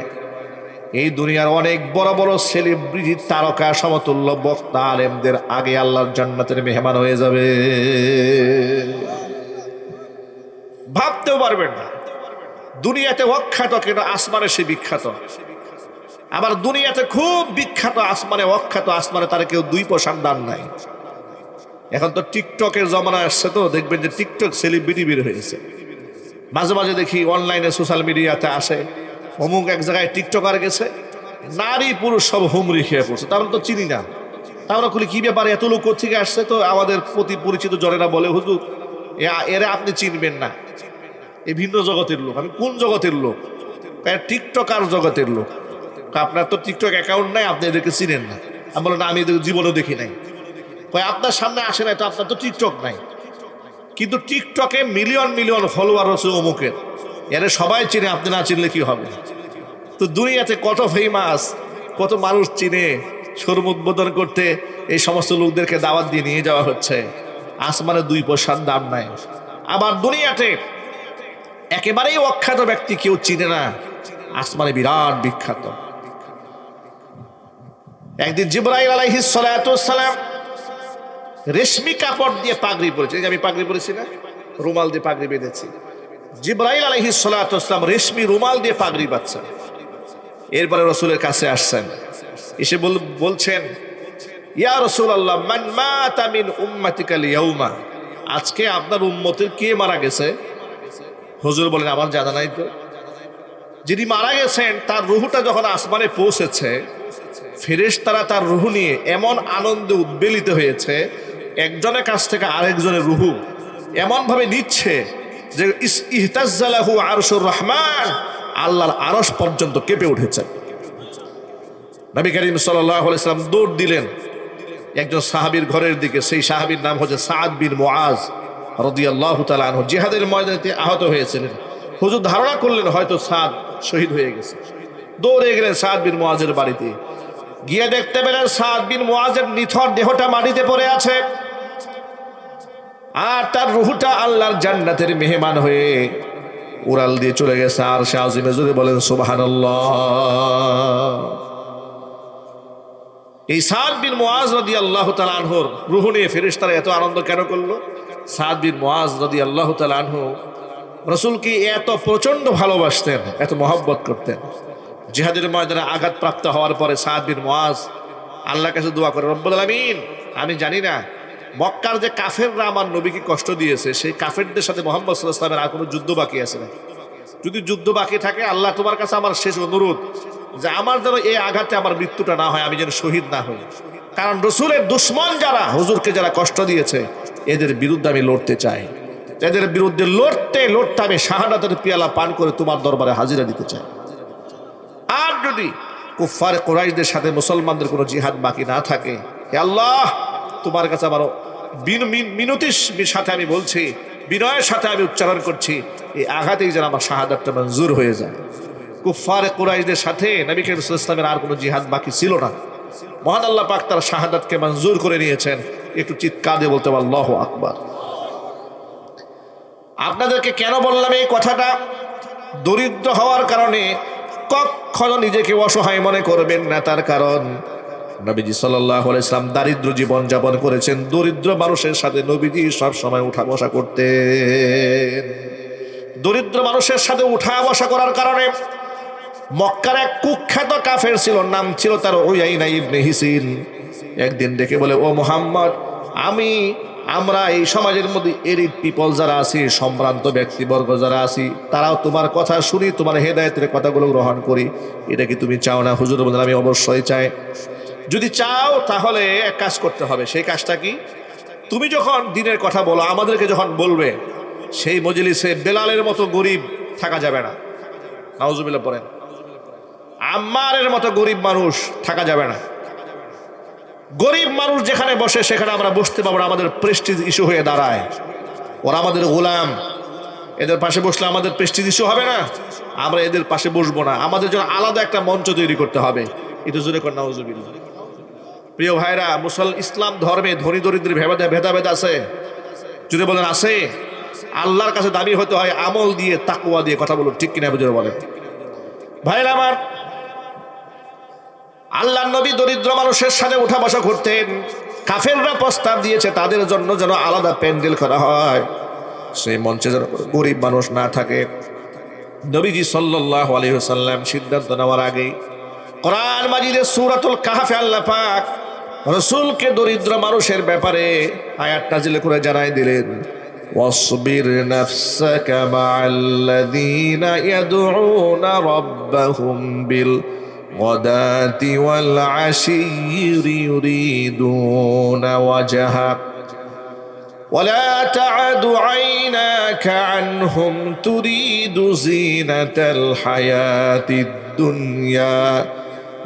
এই দুনিয়ার অনেক বড় বড় সেলিব্রিটি, তারকা, সমতুল্য বক্তা, আলেমদের আগে আল্লাহর জান্নাতের মেহমান হয়ে যাবে, ভাবতেও পারবেন না। দুনিয়াতে অখ্যাত কিন্তু আসমানে সে বিখ্যাত। আবার দুনিয়াতে খুব বিখ্যাত, আসমানে অখ্যাত, আসমানে তার কেউ 2 পয়সার দাম নাই। এখন তো টিকটকের জমানা আসছে, তো দেখবেন যে টিকটক সেলিব্রিটি বের হয়েছে। মাঝে মাঝে দেখি অনলাইনে সোশ্যাল মিডিয়াতে আসে, অমুক এক জায়গায় টিকটকার গেছে, নারী পুরুষ সব হুমড়ি খেয়ে পড়ছে। তা আমরা তো চিনি না, তা আমরা খুলি কি ব্যাপার, এত লোক কোথেকে আসছে? তো আমাদের প্রতি পরিচিত জনেরা বলে, হুজুর এরা আপনি চিনবেন না, এই ভিন্ন জগতের লোক। আমি কোন জগতের লোক? টিকটকার জগতের লোক। আপনার তো টিকটক অ্যাকাউন্ট নাই, আপনি এদেরকে চিনেন না। আমি বললাম না, আমি এদের জীবনেও দেখি নাই। আপনার সামনে আসে নাই তো আপনার তো টিকটক নাই, কিন্তু টিকটকে মিলিয়ন মিলিয়ন ফলোয়ার হচ্ছে অমুকের, এর সবাই চিনে, আপনি না চিনলে কি হবে? তো দুনিয়াতে কত ফেমাস, কত মানুষ চিনে, শোরুম উদ্বোধন করতে এই সমস্ত লোকদেরকে দাওয়াত দিয়ে নিয়ে যাওয়া হচ্ছে, আসমানে 2 পয়সার দাম নাই। আবার দুনিয়াতে একেবারেই অখ্যাত ব্যক্তি কেউ চিনে না, আসমানে বিরাট বিখ্যাত। একদিন জিবরাইল আলাইহিস সালাতু ওয়াস সালাম রেশমি কাপড় দিয়ে পাগড়ি পরেছে, এই যে আমি পাগড়ি পরেছি না, রুমাল দিয়ে পাগড়ি বেঁধেছি। জিবরাইল আলাইহিস সালাতু ওয়াস সালাম রেশমি রুমাল দিয়ে পাগড়ি বাঁধছেন। এরপরে রাসূলের কাছে আসছেন, এসে বলছেন, ইয়া রাসূলুল্লাহ, মান মাতা মিন উম্মাতিকাল ইয়াউমা, আজকে আপনার উম্মতের কে মারা গেছে? হুজুর বলেন, আমার জানা নাই তো। যিনি মারা গেছেন তার রুহটা যখন আসমানে পৌঁছেছে, ফেরেশতারা তার রুহ নিয়ে এমন আনন্দে উদ্বেলিত হয়েছে, একজনের কাছ থেকে আরেকজনের রুহ এমন ভাবে নিচ্ছে যে ইহতাজ্জালাহু আরশুর রহমান, আল্লাহর আরশ পর্যন্ত কেঁপে উঠেছে। নবী করিম সাল্লাল্লাহু আলাইহি ওয়াসাল্লাম দৌড় দিলেন একজন সাহাবীর ঘরের দিকে। সেই সাহাবীর নাম হচ্ছে সাদ বিন মুআজ রাদিয়াল্লাহু তাআলা আনহু। জিহাদের ময়দানে আহত হয়েছিলেন। হুজুর ধারণা করলেন হয়তো সাদ শহীদ হয়ে গেছে, দৌড়ে গেলেন সাদ বিন মুআজের বাড়িতে। গিয়ে দেখতে পেলেন সাদ বিন মুআজের নিথর দেহটা মাটিতে পড়ে আছে, আর তার রূহটা আল্লাহর জান্নাতের মেহমান হয়ে উড়াল দিয়ে চলে গেছে আরশে আজিমে। জোরে বলেন সুবহানাল্লাহ। এই সাদ বিন মুআজ রাদিয়াল্লাহু তাআলা আনহুর রূহ নিয়ে ফেরেশতারা এত আনন্দ কেন করলো? সাদ বিন মুআজ রাদিয়াল্লাহু তাআলা আনহু রাসূলকে এত প্রচন্ড ভালোবাসতেন, এত মহব্বত করতেন। জিহাদের ময়দানে আঘাতপ্রাপ্ত হওয়ার পরে সাদ বিন মুআজ আল্লাহর কাছে দোয়া করে, রব্বুল আলামিন, আমি জানি না মক্কার যে কাফেররা আমার নবীকে কষ্ট দিয়েছে, সেই কাফেরদের সাথে মুহাম্মদ সাল্লাল্লাহু আলাইহি ওয়াসাল্লামের আর কোনো যুদ্ধ বাকি আছে না। যদি যুদ্ধ বাকি থাকে, আল্লাহ তোমার কাছে আমার শেষ অনুরোধ যে আমার যেন এই আঘাতে আমার মৃত্যুটা না হয়, আমি যেন শহীদ না হই। কারণ রসুলের দুশ্মন যারা, হুজুরকে যারা কষ্ট দিয়েছে, এদের বিরুদ্ধে আমি লড়তে চাই। এদের বিরুদ্ধে লড়তে লড়তে আমি শাহাদাতের পিয়ালা পান করে তোমার দরবারে হাজিরা দিতে চাই। আর যদি কুফফার কুরাইশদের সাথে মুসলমানদের কোনো জিহাদ বাকি না থাকে, হে আল্লাহ, তোমার কাছে আমার মিনতির সাথে আমি বলছি, বিনয়ের সাথে আমি উচ্চারণ করছি, এই আঘাতেই যেন আমার শাহাদাতটা মঞ্জুর হয়ে যায়। কুফফার কুরাইশদের সাথে নবী করিম সাল্লাল্লাহু আলাইহি ওয়াসাল্লামের আর কোনো জিহাদ বাকি ছিল না। মহান আল্লাহ পাক তার শাহাদাতকে মঞ্জুর করে নিয়েছেন। একটু চিৎকার দিয়ে বলতে পারবেন আল্লাহু আকবার। আপনাদেরকে কেন বললাম এই কথাটা? দরিদ্র হওয়ার কারণে কখনো নিজেকে অসহায় মনে করবেন না। তার কারণ নবীজি সাল্লাল্লাহু আলাইহি ওয়াসাল্লাম দারিদ্র জীবন যাপন করেছেন। দরিদ্র মানুষের সাথে নবীজি সব সময় উঠা বসা করতেন। দরিদ্র মানুষের সাথে উঠা বসা করার কারণে মক্কার এক কুখ্যাত কাফের ছিল, নাম ছিল তার উয়াইনা ইবনে হিসিন। একদিন ডেকে বলে, ও মুহাম্মদ, আমি আমরা এই সমাজের মধ্যে এলিট পিপল যারা আছি, সম্ভ্রান্ত ব্যক্তিবর্গ যারা আছি, তারাও তোমার কথা শুনি, তোমার হেদায়েতের কথাগুলো গ্রহণ করি। এটা কি তুমি চাও না? হুজুর বলেন আমি অবশ্যই চাই। যদি চাও তাহলে এক কাজ করতে হবে। সেই কাজটা কি? তুমি যখন দিনের কথা বলো, আমাদেরকে যখন বলবে, সেই মজলিসে বেলালের মতো গরিব থাকা যাবে না। নাউজুবিল্লাহ পড়েন। আম্মারের মতো গরিব মানুষ থাকা যাবে না। গরিব মানুষ যেখানে বসে সেখানে আমরা বসতে পারবো না, আমাদের প্রেস্টিজ ইস্যু হয়ে দাঁড়ায়। ওরা আমাদের গোলাম, এদের পাশে বসলে আমাদের প্রেস্টিজ ইস্যু হবে না, আমরা এদের পাশে বসবো না। আমাদের জন্য আলাদা একটা মঞ্চ তৈরি করতে হবে। এটা জোরে কর নাউজুবিল্লাহ। প্রিয় ভাইরা, ইসলাম ধর্মে ধনী দরিদ্রের ভেদাভেদ আছে? যদি বলেন আছে। আল্লাহর কাছে দাবি হতে হয় আমল দিয়ে, তাকওয়া দিয়ে। কথা বলুন ঠিক কিনা? বুঝে বলেন ভাইরা আমার। আল্লাহর নবী দরিদ্র মানুষের সাথে উঠা বসা করতেন। কাফেররা প্রস্তাব দিয়েছে তাদের জন্য যেন আলাদা প্যান্ডেল করা হয়, সেই মঞ্চে যেন গরিব মানুষ না থাকে। নবীজি সাল্লাল্লাহু আলাইহি ওয়াসাল্লাম সিদ্ধান্ত নেওয়ার আগে কোরআন মাজিদের সূরাতুল কাহফে আল্লাহ পাক রাসূলকে দরিদ্র মানুষের ব্যাপারে আয়াত নাযিল করে জানাই দিলেন, ওয়াসবির নাফসাকা মা'আল্লাযীনা ইয়াদউনা রাব্বাহুম বিল গাদাতি ওয়াল আশিয়্যি ইউরিদুনা ওয়াজহা ولا تعد عيناك عنهم تريد زينة الحياة الدنيا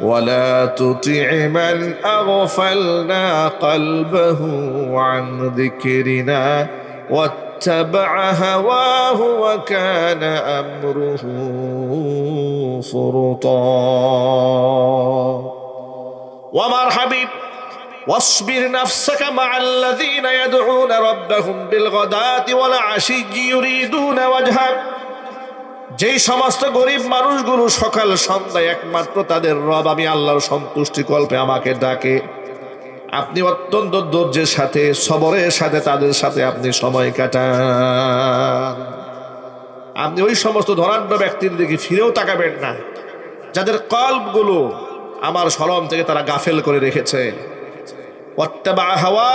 ولا تطع من أغفلنا قلبه عن ذكرنا واتبع هواه وكان أمره فرطا ومر حبيب واصبر نفسك مع الذين يدعون ربهم بالغداة والعشي يريدون وجهه। যেই সমস্ত গরিব মানুষগুলো সকাল সন্ধ্যায় একমাত্র তাদের রব আমি আল্লাহর সন্তুষ্টি কল্পে আমাকে ডাকে, আপনি অত্যন্ত ধৈর্যের সাথে, সবরের সাথে তাদের সাথে আপনি সময় কাটান। আপনি ওই সমস্ত ধনাঢ্য ব্যক্তির দিকে ফিরেও তাকাবেন না যাদের কল্পগুলো আমার স্মরণ থেকে তারা গাফেল করে রেখেছে, ওয়াত্তাবা হাওয়া,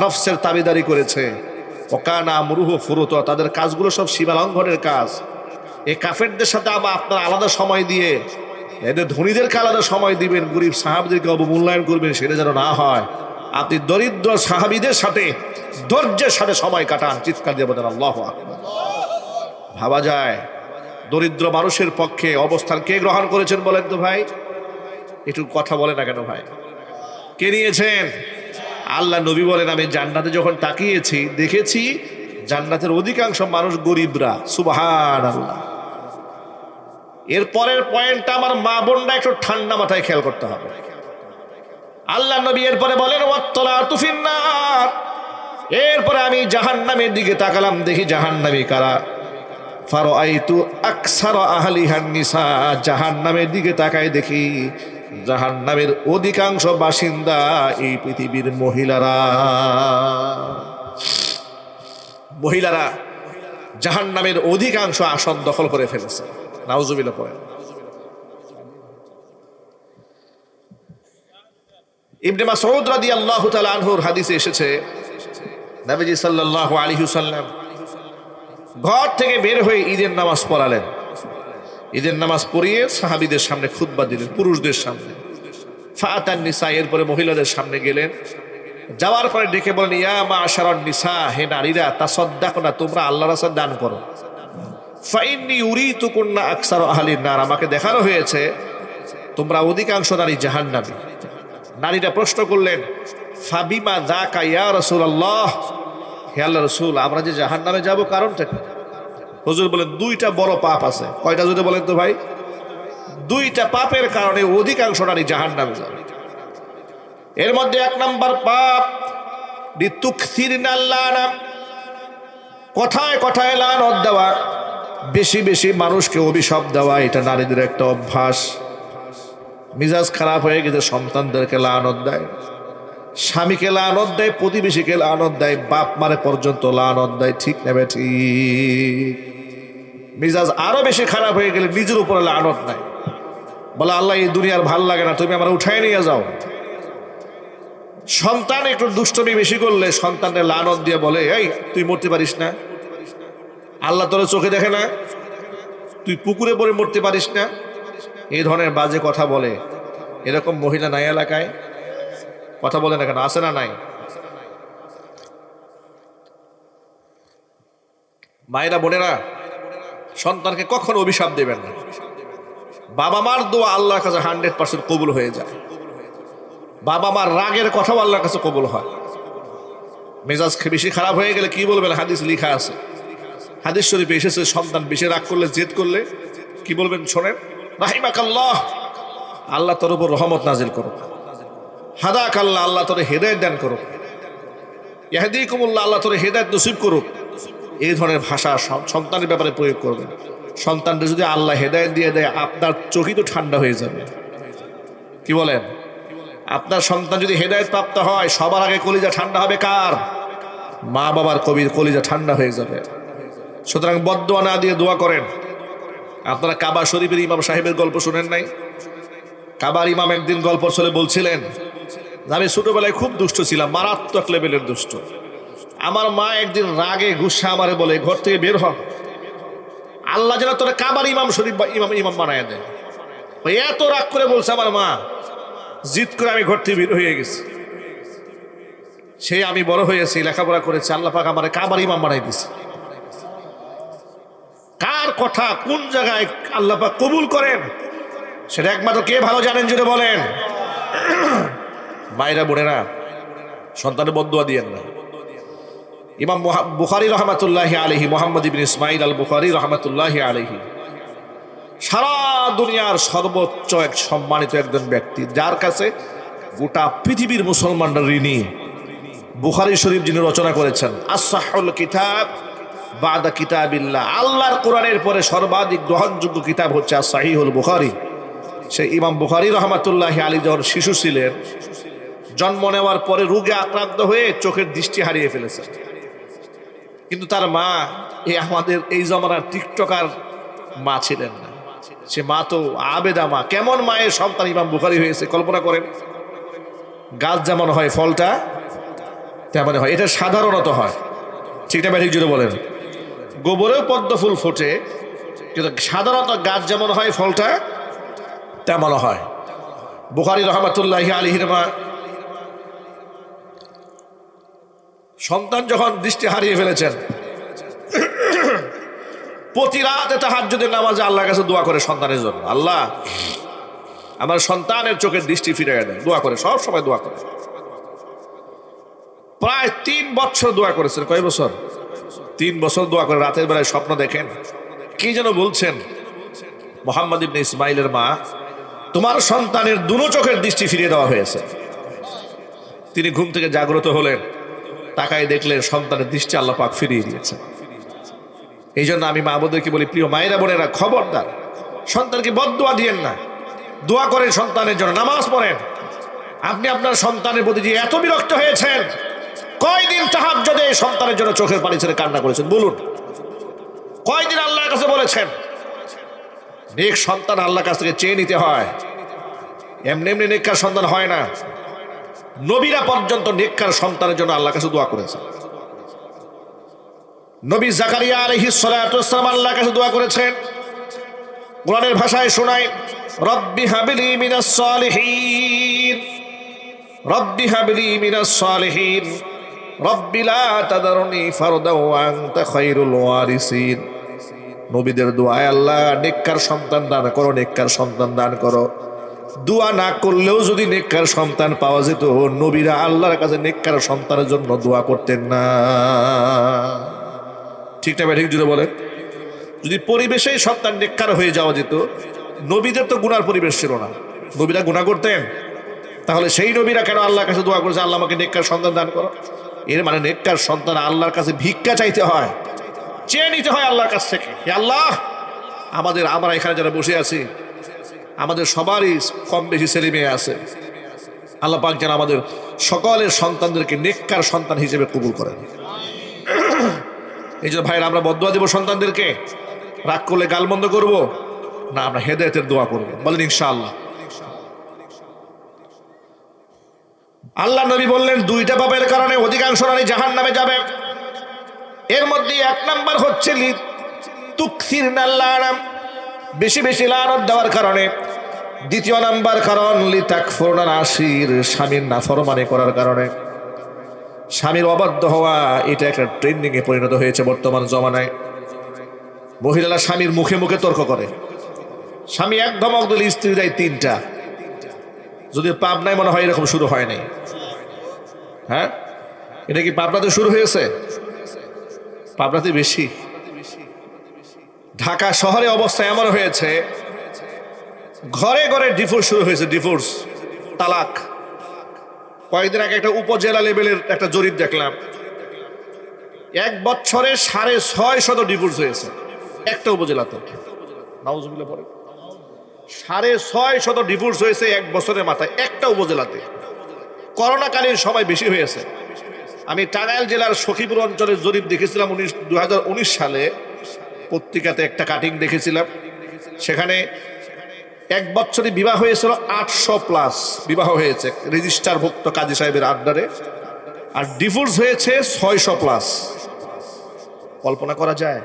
নফসের তাবিদারি করেছে, ওয়াকানা আমরুহু ফুরুতা, তাদের কাজগুলো সব সীমালঙ্ঘনের কাজ। এই কাফেরদের সাথে আবার আপনার আলাদা সময় দিয়ে এদের ধনীদেরকে আলাদা সময় দিবেন, গরিব সাহাবীদেরকে অবমূল্যায়ন করবেন, সেটা যেন না হয়। আপনি দরিদ্র সাহাবীদের সাথে ধৈর্যের সাথে সময় কাটান। চিৎকার দিয়ে বলেন আল্লাহু আকবার। ভাবা যায় দরিদ্র মানুষের পক্ষে অবস্থান কে গ্রহণ করেছেন বলেন তো ভাই? একটু কথা বলে না কেন ভাই? কে নিয়েছেন? আল্লাহ নবী বলেন আমি জান্নাতে যখন তাকিয়েছি দেখেছি জান্নাতের অধিকাংশ মানুষ গরিবরা। সুবহানাল্লাহ। এর পরের পয়েন্টটা আমার মা বোনরা একটু ঠান্ডা মাথায় খেয়াল করতে হবে। আল্লাহ নবী এরপরে বলেন ওয়াত্তালাতু ফিন্নার, এরপরে আমি জাহান্নামের দিকে তাকালাম, দেখি জাহান্নামী কারা। ফারাআইতু আকসারা আহলিহান নিসা, জাহান্নামের দিকে তাকাই দেখি জাহান্নামের অধিকাংশ বাসিন্দা এই পৃথিবীর মহিলারা। মহিলারা জাহান্নামের অধিকাংশ আসন দখল করে ফেলেছে। নাউজুবিল্লাহ পড়েন। ইবনে মাসউদ রাদিয়াল্লাহু তাআলা আনহুর হাদিসে এসেছে নবীজি সাল্লাল্লাহু আলাইহি ওয়াসাল্লাম ঘর থেকে বের হয়ে ঈদের নামাজ পড়ালেন। ঈদের নামাজ পড়িয়ে সাহাবীদের সামনে খুতবা দিলেন, পুরুষদের সামনে। ফাতান নিসা, এরপরে মহিলাদের সামনে গেলেন। যাওয়ার পরে ডেকে বলেন ইয়া মা'শারান নিসা, হে নারীরা, তাসাদদাকনা, তোমরা আল্লাহর রাস্তায় দান করো। ফাইন্নী উরিতুকুন্না আকসারু আহলিন নার, আমাকে দেখানো হয়েছে তোমরা অধিকাংশ নারী জাহান্নামী। নারীরা প্রশ্ন করলেন ফাবিমা যাকা ইয়া রাসূলুল্লাহ, হে আল্লাহর রাসূল, আমরা যে জাহান্নামে যাব কারণটা কি? হুজুর বলেন দুইটা বড় পাপ আছে। কয়টা যদি বলেন তো ভাই? দুইটা পাপের কারণে অধিকাংশ নারী জাহান্নামে যাবে। এর মধ্যে এক নাম্বার পাপ লিতুকসিরিনাল লানা, কথায় কথায় লানত দেওয়া, বেশি বেশি মানুষকে অভিশাপ দেওয়া। এটা নারীদের একটা অভ্যাস। মিজাজ খারাপ হয়ে গেছে সন্তানদেরকে লানত দেয়, স্বামীকে লানত দেয়, প্রতিবেশীকে লানত দেয়, বাপ মারে পর্যন্ত লানত দেয়। ঠিক নেবে ঠিক। মিজাজ আরো বেশি খারাপ হয়ে গেলে নিজের উপরে লানত দেয়, বলে আল্লাহ এই দুনিয়ার ভাল লাগে না, তুমি আমার উঠায় নিয়ে যাও। সন্তান একটু দুষ্টমি বেশি করলে সন্তানের লানত দিয়ে বলে, এই তুই মরতে পারিস না, আল্লাহ তোর চোখে দেখে না, তুই পুকুরে পড়ে মরতে পারিস না, এই ধরনের বাজে কথা বলে। এরকম মহিলা নাই এলাকায়? কথা বলে না কেন? আছে না নাই? মায়েরা বোনেরা, সন্তানকে কখনো অভিশাপ দেবেন না। বাবা মার দোয়া আল্লাহর কাছে 100% কবুল হয়ে যায়। বাবা মার রাগের কথাও আল্লাহর কাছে কবুল হয়। মেজাজ বেশি খারাপ হয়ে গেলে কি বলবেন? হাদিস লিখা আছে, হাদিস শরীফে এসেছে, সন্তান বেশি রাগ করলে, জেদ করলে কি বলবেন শোনেন, রাহিমাকাল্লাহ, আল্লাহ তোর উপর রহমত নাজিল করুক, হাদাকাল্লাহ, আল্লাহ তোর হেদায়েত দান করুক, ইয়াহদিকুমুল্লাহ, আল্লাহ তোর হেদায়েত নসিব করুক। এই ধরনের ভাষা সন্তানের ব্যাপারে প্রয়োগ করবেন। সন্তানটা যদি আল্লাহ হেদায়েত দিয়ে দেয়, আপনার চোখই তো ঠান্ডা হয়ে যাবে। কি বলেন? আপনার সন্তান যদি হেদায়েত প্রাপ্ত হয়, সবার আগে কলিজা ঠান্ডা হবে কার? মা বাবার কলিজা ঠান্ডা হয়ে যাবে। সুতরাং বদদোয়া না দিয়ে দোয়া করেন। আপনারা কাবা শরীফের ইমাম সাহেবের গল্প শুনেন নাই? কাবার ইমাম একদিন গল্প চলে বলছিলেন, আমি ছোটবেলায় খুব দুষ্ট ছিলাম, মারাত্মক লেভেলের দুষ্ট। আমার মা একদিন রাগে গুসা আমারে বলে, ঘর থেকে বের হ, আল্লাহ যেন তোরা কাবার ইমাম শরীফ ইমাম বানায় দেয়। এত রাগ করে বলছে আমার মা, জিদ করে আমি ঘর থেকে বের হয়ে গেছি। সেই আমি বড় হয়েছি, লেখাপড়া করেছি, আল্লাহ পাক আমার কাবার ইমাম বানাই দিছে। কার কথা কোন জায়গায় আল্লাহ পাক কবুল করেন সেটা একমাত্র কে ভালো জানেন, জুড়ে বলেন। মায়েরা বোনেরা, সন্তানের বদদুয়া দিয়েন না। ইমাম বুখারী রহমাতুল্লাহি আলাইহি, মুহাম্মদ ইবনে ইসমাঈল আল বুখারী রহমাতুল্লাহি আলাইহি, সারা দুনিয়ার সর্বোচ্চ এক সম্মানিত একজন ব্যক্তি, যার কাছে গোটা পৃথিবীর মুসলমানরা ঋণী। বুখারী শরীফ যিনি রচনা করেছেন, আস-সাহহুল কিতাব বাদা কিতাবিল্লাহ, আল্লাহর কোরআনের পরে সর্বাধিক গ্রহণযোগ্য কিতাব হচ্ছে আস-সাহিহুল বুখারী। সেই ইমাম বুখারী রহমাতুল্লাহি আলাইহি যখন শিশু ছিলেন, জন্ম নেওয়ার পরে রোগে আক্রান্ত হয়ে চোখের দৃষ্টি হারিয়ে ফেলেছেন। কিন্তু তার মা আমাদের এই জমানার টিকটকার মা ছিলেন না, সে মা তো আবেদা মা। কেমন মায়ের সন্তান ইমাম বুখারী হয়েছে কল্পনা করেন। গাছ যেমন হয় ফলটা তেমন হয়, এটা সাধারণত হয়, ঠিক না? ব্যাঠিক জুড়ে বলেন। গোবরেও পদ্ম ফুল ফোটে, কিন্তু সাধারণত গাছ যেমন হয় ফলটা তেমন হয়। বুখারী রহমাতুল্লাহি আলাইহির মা সন্তান যখন দৃষ্টি হারিয়ে ফেলেছেন, প্রতি রাতে তাহাজ্জুদের নামাজে আল্লাহর কাছে দোয়া করে সন্তানের জন্য, আল্লাহ আমার সন্তানের চোখের দৃষ্টি ফিরিয়ে দেয়, দোয়া করে, সব সময় দোয়া করে। প্রায় 3 বছর দোয়া করেছেন। কয় বছর? 3 বছর দোয়া করে। রাতের বেলায় স্বপ্ন দেখেন, কি যেন বলছেন, মুহাম্মদ ইবনে ইসমাঈলের মা, তোমার সন্তানের দুনো চোখের দৃষ্টি ফিরিয়ে দেওয়া হয়েছে। তিনি ঘুম থেকে জাগ্রত হলেন, তাকায় দেখলেন সন্তানের দৃষ্টি আল্লাহ পাক ফিরিয়ে দিয়েছেন। এই জন্য আমি মা বোনদেরকে বলি, প্রিয় মায়েরা বোনেরা, খবরদার সন্তানকে বদদোয়া দিয়েন না। দোয়া করেন সন্তানের জন্য, নামাজ পড়েন। আপনি আপনার সন্তানের প্রতি যে এত বিরক্ত হয়েছেন, কয়দিন তাহাজ্জুদে সন্তানের জন্য চোখের পানি ছেড়ে কান্না করেছেন বলুন? কয়দিন আল্লাহর কাছে বলেছেন? নেক সন্তান আল্লাহর কাছ থেকে চেয়ে নিতে হয়, এমনি এমনি নেককার সন্তান হয় না। নবীরা পর্যন্ত নেককার সন্তানের জন্য আল্লাহর কাছে দোয়া করেছেন। নবী জাকারিয়া আলাইহিস সালাতু ওয়াস সালাম আল্লাহর কাছে দোয়া করেছেন। কোরআনের ভাষায় শোনায়, রব্বি হাবলি মিনাস সালিহিন, রব্বি হাবলি মিনাস সালিহিন, রব্বি লা তাদারনি ফারদা ওয়া আনতা খায়রুল ওয়ারিসিন। নবীদের দোয়া, আল্লাহ নেককার সন্তান দান করো, নেককার সন্তান দান করো। দোয়া না করলেও যদি নেককার সন্তান পাওয়া যেত, নবীরা আল্লাহর কাছে নেককার সন্তানের জন্য দোয়া করতেন না। ঠিক না ব্যাঠিক জুড়ে বলেন? যদি পরিবেশেই সন্তান নেককার হয়ে যাওয়া যেত, নবীদের তো গুনার পরিবেশ ছিল না, নবীরা গুনাহ করতেন, তাহলে সেই নবীরা কেন আল্লাহর কাছে দোয়া করেছে, আল্লাহ আমাকে নেককার সন্তান দান করো? এর মানে নেককার সন্তান আল্লাহর কাছে ভিক্ষা চাইতে হয়, চেয়ে নিতে হয় আল্লাহর কাছ থেকে। আল্লাহ আমরা এখানে যারা বসে আছি, আমাদের সবারই কম বেশি ছেলে মেয়ে আছে, আল্লাহ পাক যেন আমাদের সকলের সন্তানদেরকে নেককার সন্তান হিসেবে কবুল করেন। এই জন্য ভাইরা, আমরা বদদোয়া দেব সন্তানদেরকে, রাগ করলে গালমন্দ করব না, আমরা হেদায়েতের দোয়া করব, বলেন ইনশাআল্লাহ। আল্লাহ নবী বললেন দুইটা পাপের কারণে অধিকাংশ নারী জাহান্নামে যাবে। এর মধ্যে এক নাম্বার হচ্ছে তুকসিরনাল লানাম, বেশি বেশি লানত দেওয়ার কারণে। দ্বিতীয় নাম্বার কারণ লিতাকফুরনাল আশির, স্বামীর নাফরমানি করার কারণে। স্বামীর অবাধ্য হওয়া এটা একটা ট্রেন্ডিং এ পরিণত হয়েছে বর্তমান জমানায়। মহিলারা স্বামীর মুখে মুখে তর্ক করে, স্বামী এক ধমক দিলে স্ত্রী দেয় তিনটা। যদি পাবনায় মনে হয় এরকম শুরু হয় নাই। হ্যাঁ, এটা কি পাবনাতে শুরু হয়েছে? পাবনাতে বেশি। ঢাকা শহরে অবস্থা এমন হয়েছে, ঘরে ঘরে ডিভোর্স শুরু হয়েছে, ডিভোর্স, তালাক। কয়েকদিন আগে একটা উপজেলা লেভেলের একটা জরিপ দেখলাম, 1 বছরে 650 ডিভোর্স হয়েছে একটা উপজেলাতে। নাউজুবিল্লাহ পড়ে 650 ডিভোর্স হয়েছে 1 বছরের মাথায় একটা উপজেলাতে। করোনাকালীন সময় বেশি হয়েছে। আমি টাঙ্গাইল জেলার সখীপুর অঞ্চলের জরিপ দেখেছিলাম 2019 সালে, পত্রিকাতে একটা কাটিং দেখেছিলাম। সেখানে 1 বছরে বিবাহ হয়েছিল 800+ বিবাহ হয়েছে রেজিস্টারভুক্ত কাজী সাহেবের আন্ডারে, আর ডিভোর্স হয়েছে 600+। কল্পনা করা যায়?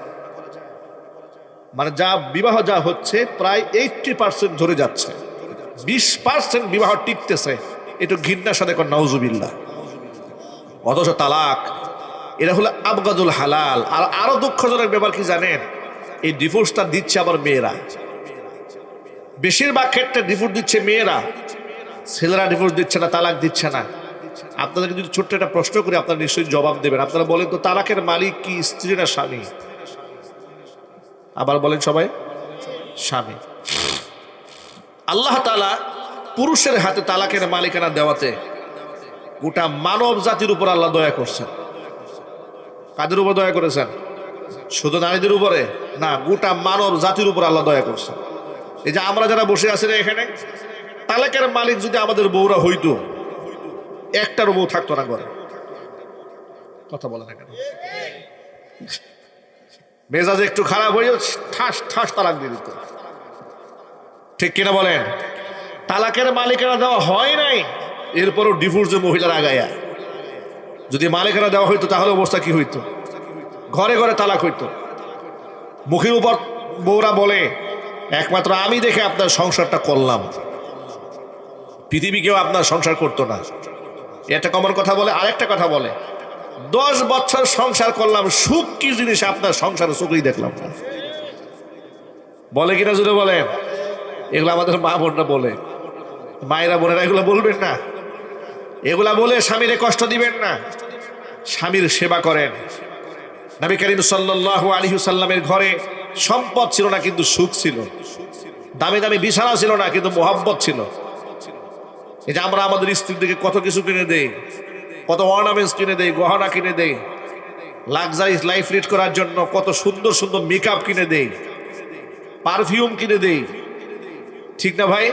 মানে যা বিবাহ যা হচ্ছে প্রায় 80% ধরে যাচ্ছে, 20% বিবাহ টিকতেছে। এটা ঘৃণার সাথে কর নাউজুবিল্লাহ। অথচ তালাক এটা হলো আবগাদুল হালাল। আর আরো দুঃখজনক ব্যাপার কি জানেন? এই ডিভোর্সটা দিচ্ছে আবার মেয়েরা। বেশিরভাগ ক্ষেত্রে ডিভোর্স দিচ্ছে মেয়েরা, ছেলেরা ডিভোর্স দিচ্ছে না, তালাক দিচ্ছে না। আপনাদেরকে যদি ছোট্ট একটা প্রশ্ন করি, আপনারা নিশ্চয়ই জবাব দেবেন। আপনারা বলেন তো, তালাকের মালিক কি স্ত্রী না স্বামী? আবার বলেন সবাই, স্বামী। আল্লাহ তাআলা পুরুষের হাতে তালাকের মালিকানা দেওয়াতে গোটা মানব জাতির উপর আল্লাহ দয়া করছেন। কাদের উপর দয়া করেছেন? শুধু নারীদের উপরে না, গোটা মানব জাতির উপর আল্লাহ দয়া করছেন। এই যে আমরা যারা বসে আছি না এখানে, তালাকের মালিক যদি আমাদের বউরা হইতো, একটার বউ থাকতো না ঘরে। কথা বলে না কেন? মেজাজ একটু খারাপ হয়ে ঠাস ঠাস তালাক দিয়ে দিত। ঠিক কিনা বলেন? তালাকের মালিকানা দেওয়া হয় নাই, এরপরও ডিভোর্সে মহিলার আগায়া। যদি মালিকানা দেওয়া হইতো তাহলে অবস্থা কি হইতো? ঘরে ঘরে তালাক হইতো। মুখের উপর বউরা বলে, একমাত্র আমি দেখে আপনার সংসারটা করলাম, পৃথিবী কেউ আপনার সংসার করতো না। এটা কমন কথা বলে। আরেকটা কথা বলে, 10 বছর সংসার করলাম, সুখ কি জিনিস আপনার সংসারে চোখেই দেখলাম না। বলে কিনা যদি বলেন? এগুলো আমাদের মা বোনরা বলে। মায়েরা বোনেরা এগুলো বলবেন না, এগুলা বলে স্বামীরে কষ্ট দিবেন না। স্বামীর সেবা করেন। নবী করিম সাল্লাল্লাহু আলাইহি ওয়াসাল্লামের ঘরে সম্পদ ছিল না কিন্তু সুখ ছিল, দামি দামি বিছানা ছিল না কিন্তু মোহাব্বত ছিল। এই যে আমরা আমাদের স্ত্রীদেরকে কত কিছু কিনে দেই, কত অর্নামেন্টস কিনে দেই, গহনা কিনে দেই, লাক্সারি লাইফ লিড করার জন্য কত সুন্দর সুন্দর মেকআপ কিনে দেই, পারফিউম কিনে দেই, ঠিক না ভাই?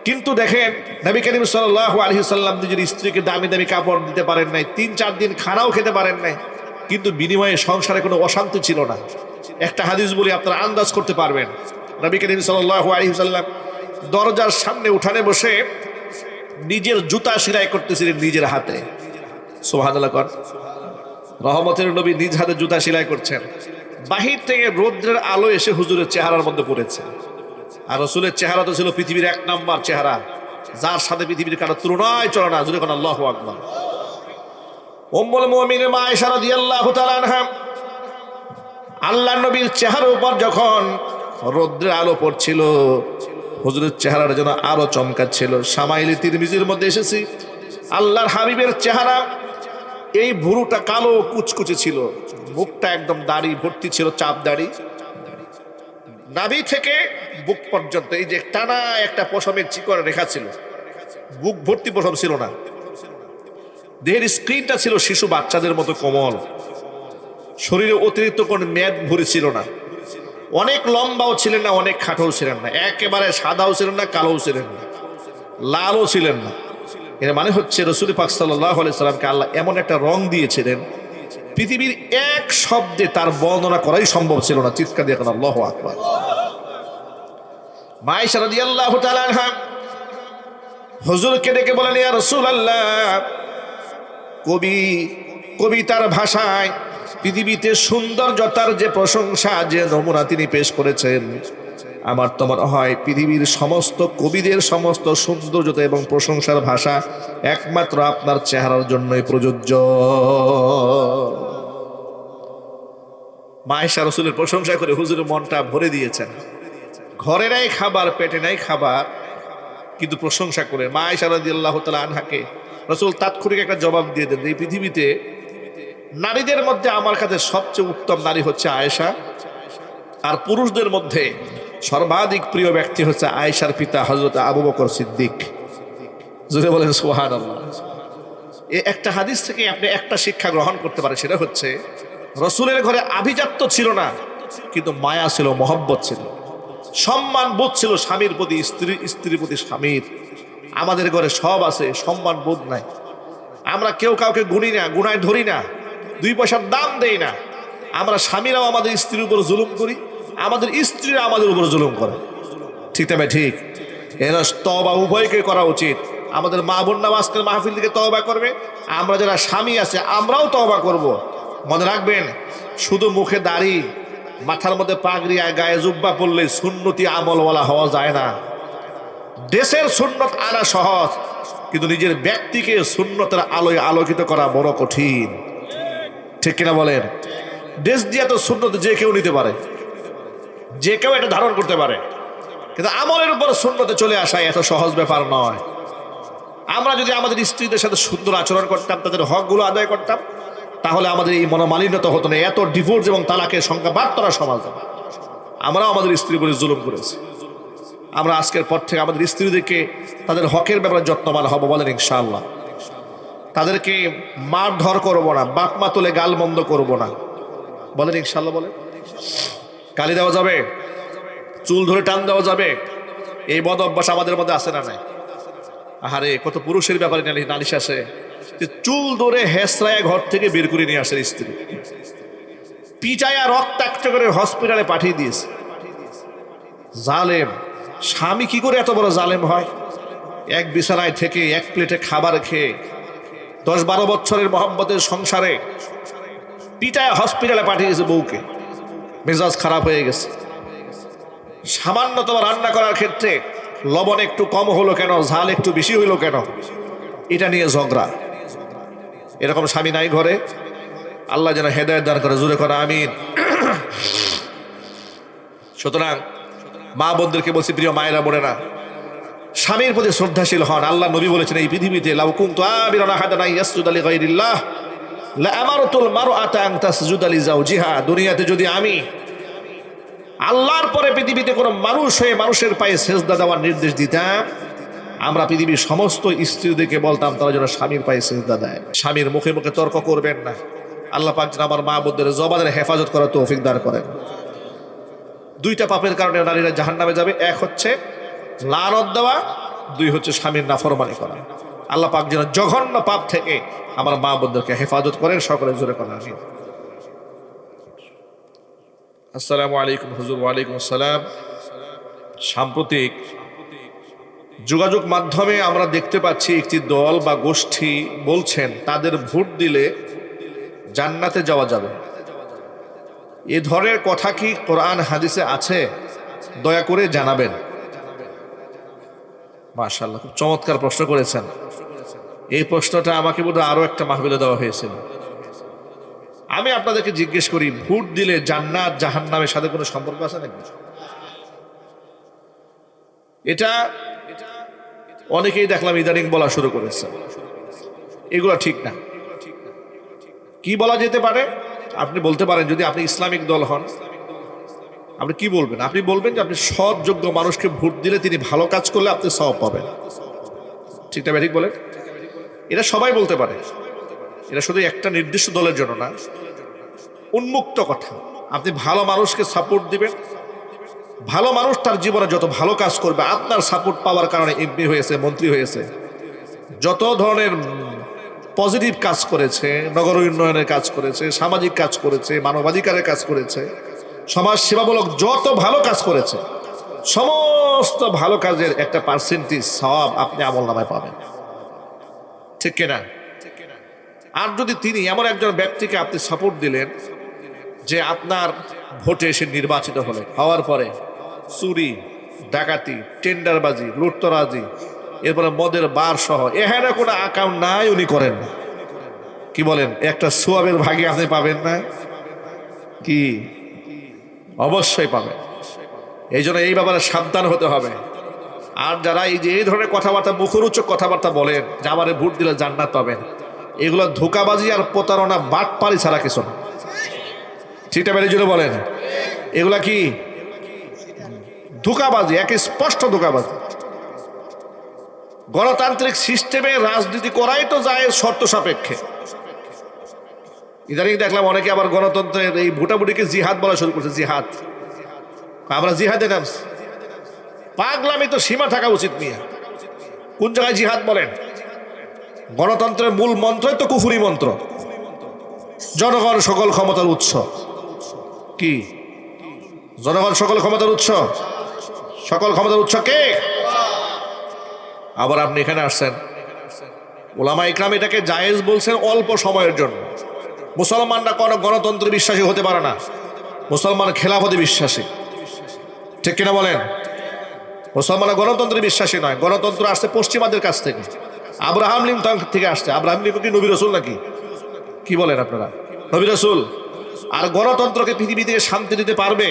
কিন্তু দেখেন, নবী করিম সাল্লাল্লাহু আলাইহি ওয়াসাল্লাম নিজের স্ত্রীকে দামি দামি কাপড় দিতে পারেন নাই, 3-4 দিন খানাও খেতে পারেন নাই, কিন্তু বিনিময়ে সংসারে কোনো অশান্তি ছিল না। একটা হাদিস বলি, আপনারা আন্দাজ করতে পারবেন। নবী করিম সাল্লাল্লাহু আলাইহি ওয়াসাল্লাম দরজার সামনে উঠানে বসে নিজের জুতা সেলাই করতেছিলেন নিজের হাতে। সুবহানাল্লাহ। রহমতের নবী নিজ হাতে জুতা সেলাই করছেন। বাহির থেকে রৌদ্রের আলো এসে হুজুরের চেহারার মধ্যে পড়েছে। আর রাসূলের চেহারা তো ছিল পৃথিবীর 1 নম্বর চেহারা, যার সাথে পৃথিবীর কারো তুলনায় চলে না। জুড়ে কোন আল্লাহু আকবার। উম্মুল মুমিনিন মা আয়েশা রাদিয়াল্লাহু তাআলা আনহা, আল্লাহর নবীর চেহারার উপর যখন রৌদ্রের আলো পড়ছিল, হুজুরের চেহারাটা যেন আরো চমকাচ্ছিল। শামাইল তিরমিজির মধ্যে এসেছে, আল্লাহর হাবিবের চেহারা, এই ভুরুটা কালো কুচকুচে ছিল, মুখটা একদম দাড়ি ভর্তি ছিল, চাপ দাড়ি, নাভি থেকে বুক পর্যন্ত এই যে টানা একটা পশমের চিকন রেখা ছিল, বুক ভর্তি পশম ছিল না। দেহের স্ক্রিনটা ছিল শিশু বাচ্চাদের মতো কোমল, শরীরে অতিরিক্ত কোন মেদ ভরে ছিল না, অনেক লম্বাও ছিলেন না, অনেক খাটোও ছিলেন না, একেবারে সাদাও ছিলেন না, কালোও ছিলেন না, লালও ছিলেন না। এর মানে হচ্ছে রাসূল পাক সাল্লাল্লাহু আলাইহি সাল্লামকে আল্লাহ এমন একটা রং দিয়েছিলেন, পৃথিবীর এক শব্দে তার বর্ণনা করাই সম্ভব ছিল না। চিৎকার দিয়ে এখন আল্লাহু আকবার। মা আয়েশা রাদিয়াল্লাহু তাআলা আনহা হুজুরকে ডেকে বলেন, ইয়া রাসূলুল্লাহ, কবিতার ভাষায় পৃথিবীতে সৌন্দর্যতার যে প্রশংসা, যে নমুনা তিনি পেশ করেছেন, আমার তো মনে হয় পৃথিবীর সমস্ত কবিদের সমস্ত সৌন্দর্যতা এবং প্রশংসার ভাষা একমাত্র আপনার চেহারার জন্যই প্রযোজ্য। মা আয়েশা রাসূলের প্রশংসা করে হুজুরের মনটা ভরে দিয়েছেন। ঘরে নাই খাবার, পেটে নাই খাবার, কিন্তু প্রশংসা করে মা আয়েশা রাদিয়াল্লাহু তাআলা আনহাকে রাসূল তাৎক্ষণিক একটা জবাব দিয়ে দেন, এই পৃথিবীতে নারীদের মধ্যে আমার কাছে সবচেয়ে উত্তম নারী হচ্ছে আয়েশা, আর পুরুষদের মধ্যে সর্বাধিক প্রিয় ব্যক্তি হচ্ছে আয়েশার পিতা হযরত আবু বকর সিদ্দিক। জোরে বলেন সুবহানাল্লাহ। এই একটা হাদিস থেকে আপনি একটা শিক্ষা গ্রহণ করতে পারেন, সেটা হচ্ছে রাসূলের ঘরে আভিজাত্য ছিল না, কিন্তু মায়া ছিল, মহব্বত ছিল, সম্মান বোধ ছিল স্বামীর প্রতি, স্ত্রীর প্রতি স্বামীর। আমাদের ঘরে সব আছে, সম্মান বোধ নাই। আমরা কেউ কাউকে গুনি না, গুনায় ধরি না, 2 পয়সার দাম দেই না। আমরা স্বামীরাও আমাদের স্ত্রীর উপর জুলুম করি, আমাদের স্ত্রীরা আমাদের উপর জুলুম করে। ঠিক তবে ঠিক এর তওবা উভয়কে করা উচিত। আমাদের মা বোনরা আজকের মাহফিল থেকে তওবা করবে, আমরা যারা স্বামী আছে আমরাও তওবা করব। মনে রাখবেন, শুধু মুখে দাড়ি, মাথার মধ্যে পাগড়ি, গায়ে জুব্বা পরলে সুন্নতি আমলওয়ালা হওয়া যায় না। দেশের সুন্নত আনা সহজ, কিন্তু নিজের ব্যক্তিকে সুন্নতের আলোয় আলোকিত করা বড় কঠিন। ঠিক কিনা বলেন? দেশ দিয়ে তো সুন্নত যে কেউ নিতে পারে, যে কেউ এটা ধারণ করতে পারে, কিন্তু আমলের উপর সুন্নতে চলে আসা এত সহজ ব্যাপার নয়। আমরা যদি আমাদের স্ত্রীদের সাথে সুন্দর আচরণ করতাম, তাদের হকগুলো আদায় করতাম, তাহলে আমাদের এই মনোমালিন্যতা হতো না, এত ডিভোর্স এবং তালাকের সংখ্যা বাড়তো না সমাজে। আমরাও আমাদের স্ত্রীর উপরে জুলুম করেছি। আমরা আজকের পর থেকে আমাদের স্ত্রীদেরকে তাদের হকের ব্যাপারে যত্নবান হব, বলেন ইনশাআল্লাহ। তাদেরকে মারধর করব না, বাপ মা তুলে গাল বন্ধ করব না, বলেন ইনশাআল্লাহ। বলেন, গালি দেওয়া যাবে, চুল ধরে টান দেওয়া যাবে, এই বদ অভ্যাস আমাদের মধ্যে আছে না নাই? আহারে, কত পুরুষের ব্যাপারে নালিশ আসে যে চুল ধরে হেসরায় ঘর থেকে বের করে নিয়ে আসে স্ত্রী, পিটায়া রক্তাক্ত করে হসপিটালে পাঠিয়ে দিয়েছে। জালেম স্বামী কি করে এত বড় জালেম হয়? এক বিছানায় থেকে, এক প্লেটে খাবার খেয়ে, 10-12 বছরের মহব্বতের সংসারে পিটায়া হসপিটালে পাঠিয়েছে বউকে। মেজাজ খারাপ হয়ে গেছে। সামান্যতম রান্না করার ক্ষেত্রে লবণ একটু কম হলো কেন, ঝাল একটু বেশি হইলো কেন, এটা নিয়ে ঝগড়া। এরকম স্বামী নাই ঘরে? আল্লাহ যেন হেদায়েত দান করে, জোরে করে আমিন। সুতরাং মা বোনদেরকে বলছি, প্রিয় মায়েরা বোনেরা, স্বামীর প্রতি শ্রদ্ধাশীল হন। আল্লাহ নবী বলেছেন, এই পৃথিবীতে লাউ কুনতু আমিরান আহাদান ইয়াসজুদা লিগাইরিল্লাহ লাআমারতুল মারআতা আন তাসজুদা লিজাওজিহা। দুনিয়াতে যদি আমি আল্লাহর পরে পৃথিবীতে কোনো মানুষ হয়ে মানুষের পায়ে সেজদা দেওয়ার নির্দেশ দিতাম, আমরা পৃথিবীর সমস্ত স্ত্রীদেরকে বলতাম তারা যেন স্বামীর পায়ে সেজদা দেয়। স্বামীর মুখে মুখে তর্ক করবেন না। আল্লাহ পাক যেন আমার মা বোনদের জবানের হেফাজত করার তৌফিক দান করেন। 2টা পাপের কারণে নারীরা জাহান্নামে যাবে। এক হচ্ছে লানত দেওয়া, 2 হচ্ছে স্বামীর নাফরমানি করা। আল্লাহ পাক যেন জঘন্য পাপ থেকে আমার মা বোনদেরকে হেফাজত করেন। সকলে জোরে করেন আমিন। আসসালামু আলাইকুম হুজুর। ওয়ালাইকুম আসসালাম। সাম্প্রতিক যোগাযোগ মাধ্যমে আমরা দেখতে পাচ্ছি একটি দল বা গোষ্ঠী বলছেন তাদের ভোট দিলে জান্নাতে যাওয়া যাবে। এ ধরনের কথা কি কোরআন হাদিসে আছে? দয়া করে জানাবেন। মাশাআল্লাহ, খুব চমৎকার প্রশ্ন করেছেন। এই প্রশ্নটা আমাকে বোধহয় আরো একটা মাহফিলে দেওয়া হয়েছিল। আমি আপনাদেরকে জিজ্ঞেস করি, ভোট দিলে জান্নাত জাহান্নামের সাথে কোনো সম্পর্ক আছে নাকি? এটা অনেকেই দেখলাম ইদানিং বলা শুরু করেছে। এগুলো ঠিক না। কি বলা যেতে পারে? আপনি বলতে পারেন, যদি আপনি ইসলামিক দল হন, আপনি কি বলবেন? আপনি বলবেন যে আপনি সৎ যোগ্য মানুষকে ভোট দিলে তিনি ভালো কাজ করলে আপনি সওয়াব পাবেন। ঠিক না? ঠিক বলেন। এটা সবাই বলতে পারে। এটা শুধু একটা নির্দিষ্ট দলের জন্য না, উন্মুক্ত কথা। আপনি ভালো মানুষকে সাপোর্ট দিবেন, ভালো মানুষ তার জীবনে যত ভালো কাজ করবে, আপনার সাপোর্ট পাওয়ার কারণে এমপি হয়েছে, মন্ত্রী হয়েছে, যত ধরনের পজিটিভ কাজ করেছে, নগর উন্নয়নের কাজ করেছে, সামাজিক কাজ করেছে, মানবাধিকারের কাজ করেছে, সমাজ সেবামূলক যত ভালো কাজ করেছে, সমস্ত ভালো কাজের একটা পার্সেন্টেজ সওয়াব আপনি আমলনামায় পাবেন, ঠিক কিনা? আর যদি তিনি এমন একজন ব্যক্তিকে আপনি সাপোর্ট দিলেন যে আপনার ভোটে এসে নির্বাচিত হওয়ার পরে চুরি, ডাকাতি, টেন্ডারবাজি, লুটতরাজি, এরপরে মদের বার সহ এখানে কোনো অ্যাকাউন্ট নাই, উনি করেন না, কি বলেন, একটা সোয়াবের ভাগে আপনি পাবেন না? কি অবশ্যই পাবেন। এই জন্য এই ব্যাপারে সাবধান হতে হবে। আর যারা এই যে এই ধরনের কথাবার্তা, মুখরোচক কথাবার্তা বলেন যে আমারে ভোট দিলে জান্নাত পাবেন, এগুলো ধোঁকাবাজি আর প্রতারণা, বাটপারি ছাড়া কিছু না। ঠিকটা বেড়ে জুড়ে বলেন, এগুলা কি ধোঁকাবাজি, একে স্পষ্ট ধোঁকাবাজি। গণতান্ত্রিক সিস্টেমে রাজনীতি করাই তো যায় শর্ত সাপেক্ষে। ইদানিং দেখলাম অনেকে আবার গণতন্ত্রের এই ভোটাভুটিকে জিহাদ বলা শুরু করছে। জিহাদ, আমরা জিহাদে নামছি। পাগলামি তো সীমা থাকা উচিত নিয়ে। কোন জায়গায় জিহাদ বলেন? গণতন্ত্রের মূল মন্ত্রই তো কুফুরি মন্ত্র, জনগণ সকল ক্ষমতার উৎস। কি জনগণ সকল ক্ষমতার উৎস? সকল ক্ষমতার উৎস কে? আবার আপনি এখানে আসছেন, ওলামা ইকরাম এটাকে জায়েজ বলছেন অল্প সময়ের জন্য। মুসলমানরা কোনো গণতন্ত্রে বিশ্বাসী হতে পারে না, মুসলমান খেলাফতে বিশ্বাসী, ঠিক কিনা বলেন? মুসলমান গণতন্ত্রে বিশ্বাসী নয়। গণতন্ত্র আসছে পশ্চিমাদের কাছ থেকে, আব্রাহাম লিঙ্কন থেকে আসছে। আব্রাহাম লিঙ্কন কি নবী রসুল নাকি? কি বলেন আপনারা? নবী রসুল। আর গণতন্ত্রকে পৃথিবী থেকে শান্তি দিতে পারবে?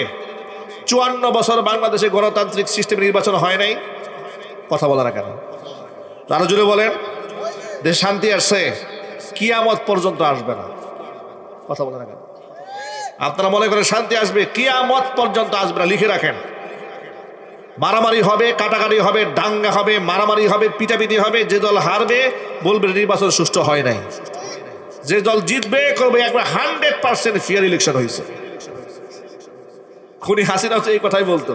54 বছর বাংলাদেশে গণতান্ত্রিক সিস্টেমে নির্বাচন হয় নাই, কথা বলা না কেন? আরো জুড়ে বলেন, দেশ শান্তি আসছে, কিয়ামত পর্যন্ত আসবে না, কথা বলে না কেন? আপনারা মনে করেন শান্তি আসবে, কিয়ামত পর্যন্ত আসবে না, লিখে রাখেন। মারামারি হবে, কাটাকাটি হবে, দাঙ্গা হবে, মারামারি হবে, পিটাপিটি হবে। যে দল হারবে বলবে নির্বাচন সুষ্ঠু হয় নাই, যে দল জিতবে করবে একবার 100% ফেয়ার ইলেকশন হয়েছে। খুনি হাসিনা তো এই কথাই বলতো,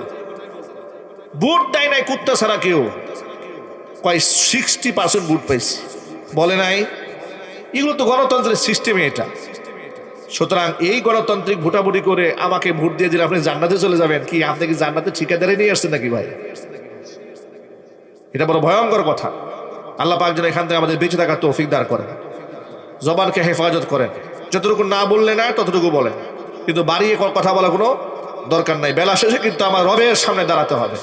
ভোট দেয় নাই কুত্তা ছাড়া কেউ, কয় 60% ভোট পাইছে, বলে নাই? এগুলো তো গণতন্ত্রের সিস্টেমে এটা। সুতরাং এই গণতান্ত্রিক ভোটাভুটি করে আমাকে ভোট দিয়ে দিলে আপনি জান্নাতে চলে যাবেন, কি আপনি কি জান্নাতে ঠিকাদারে নিয়ে আসছেন নাকি ভাই? এটা বড় ভয়ঙ্কর কথা। আল্লাহ পাক যেন এখান থেকে আমাদের বেঁচে থাকার তৌফিক দান করেন, জবানকে হেফাজত করেন। যতটুকু না বললে না ততটুকু বলেন, কিন্তু বাড়িয়ে কথা বলা কোনো দরকার নাই। বেলা শেষে কিন্তু আমার রবের সামনে দাঁড়াতে হবে।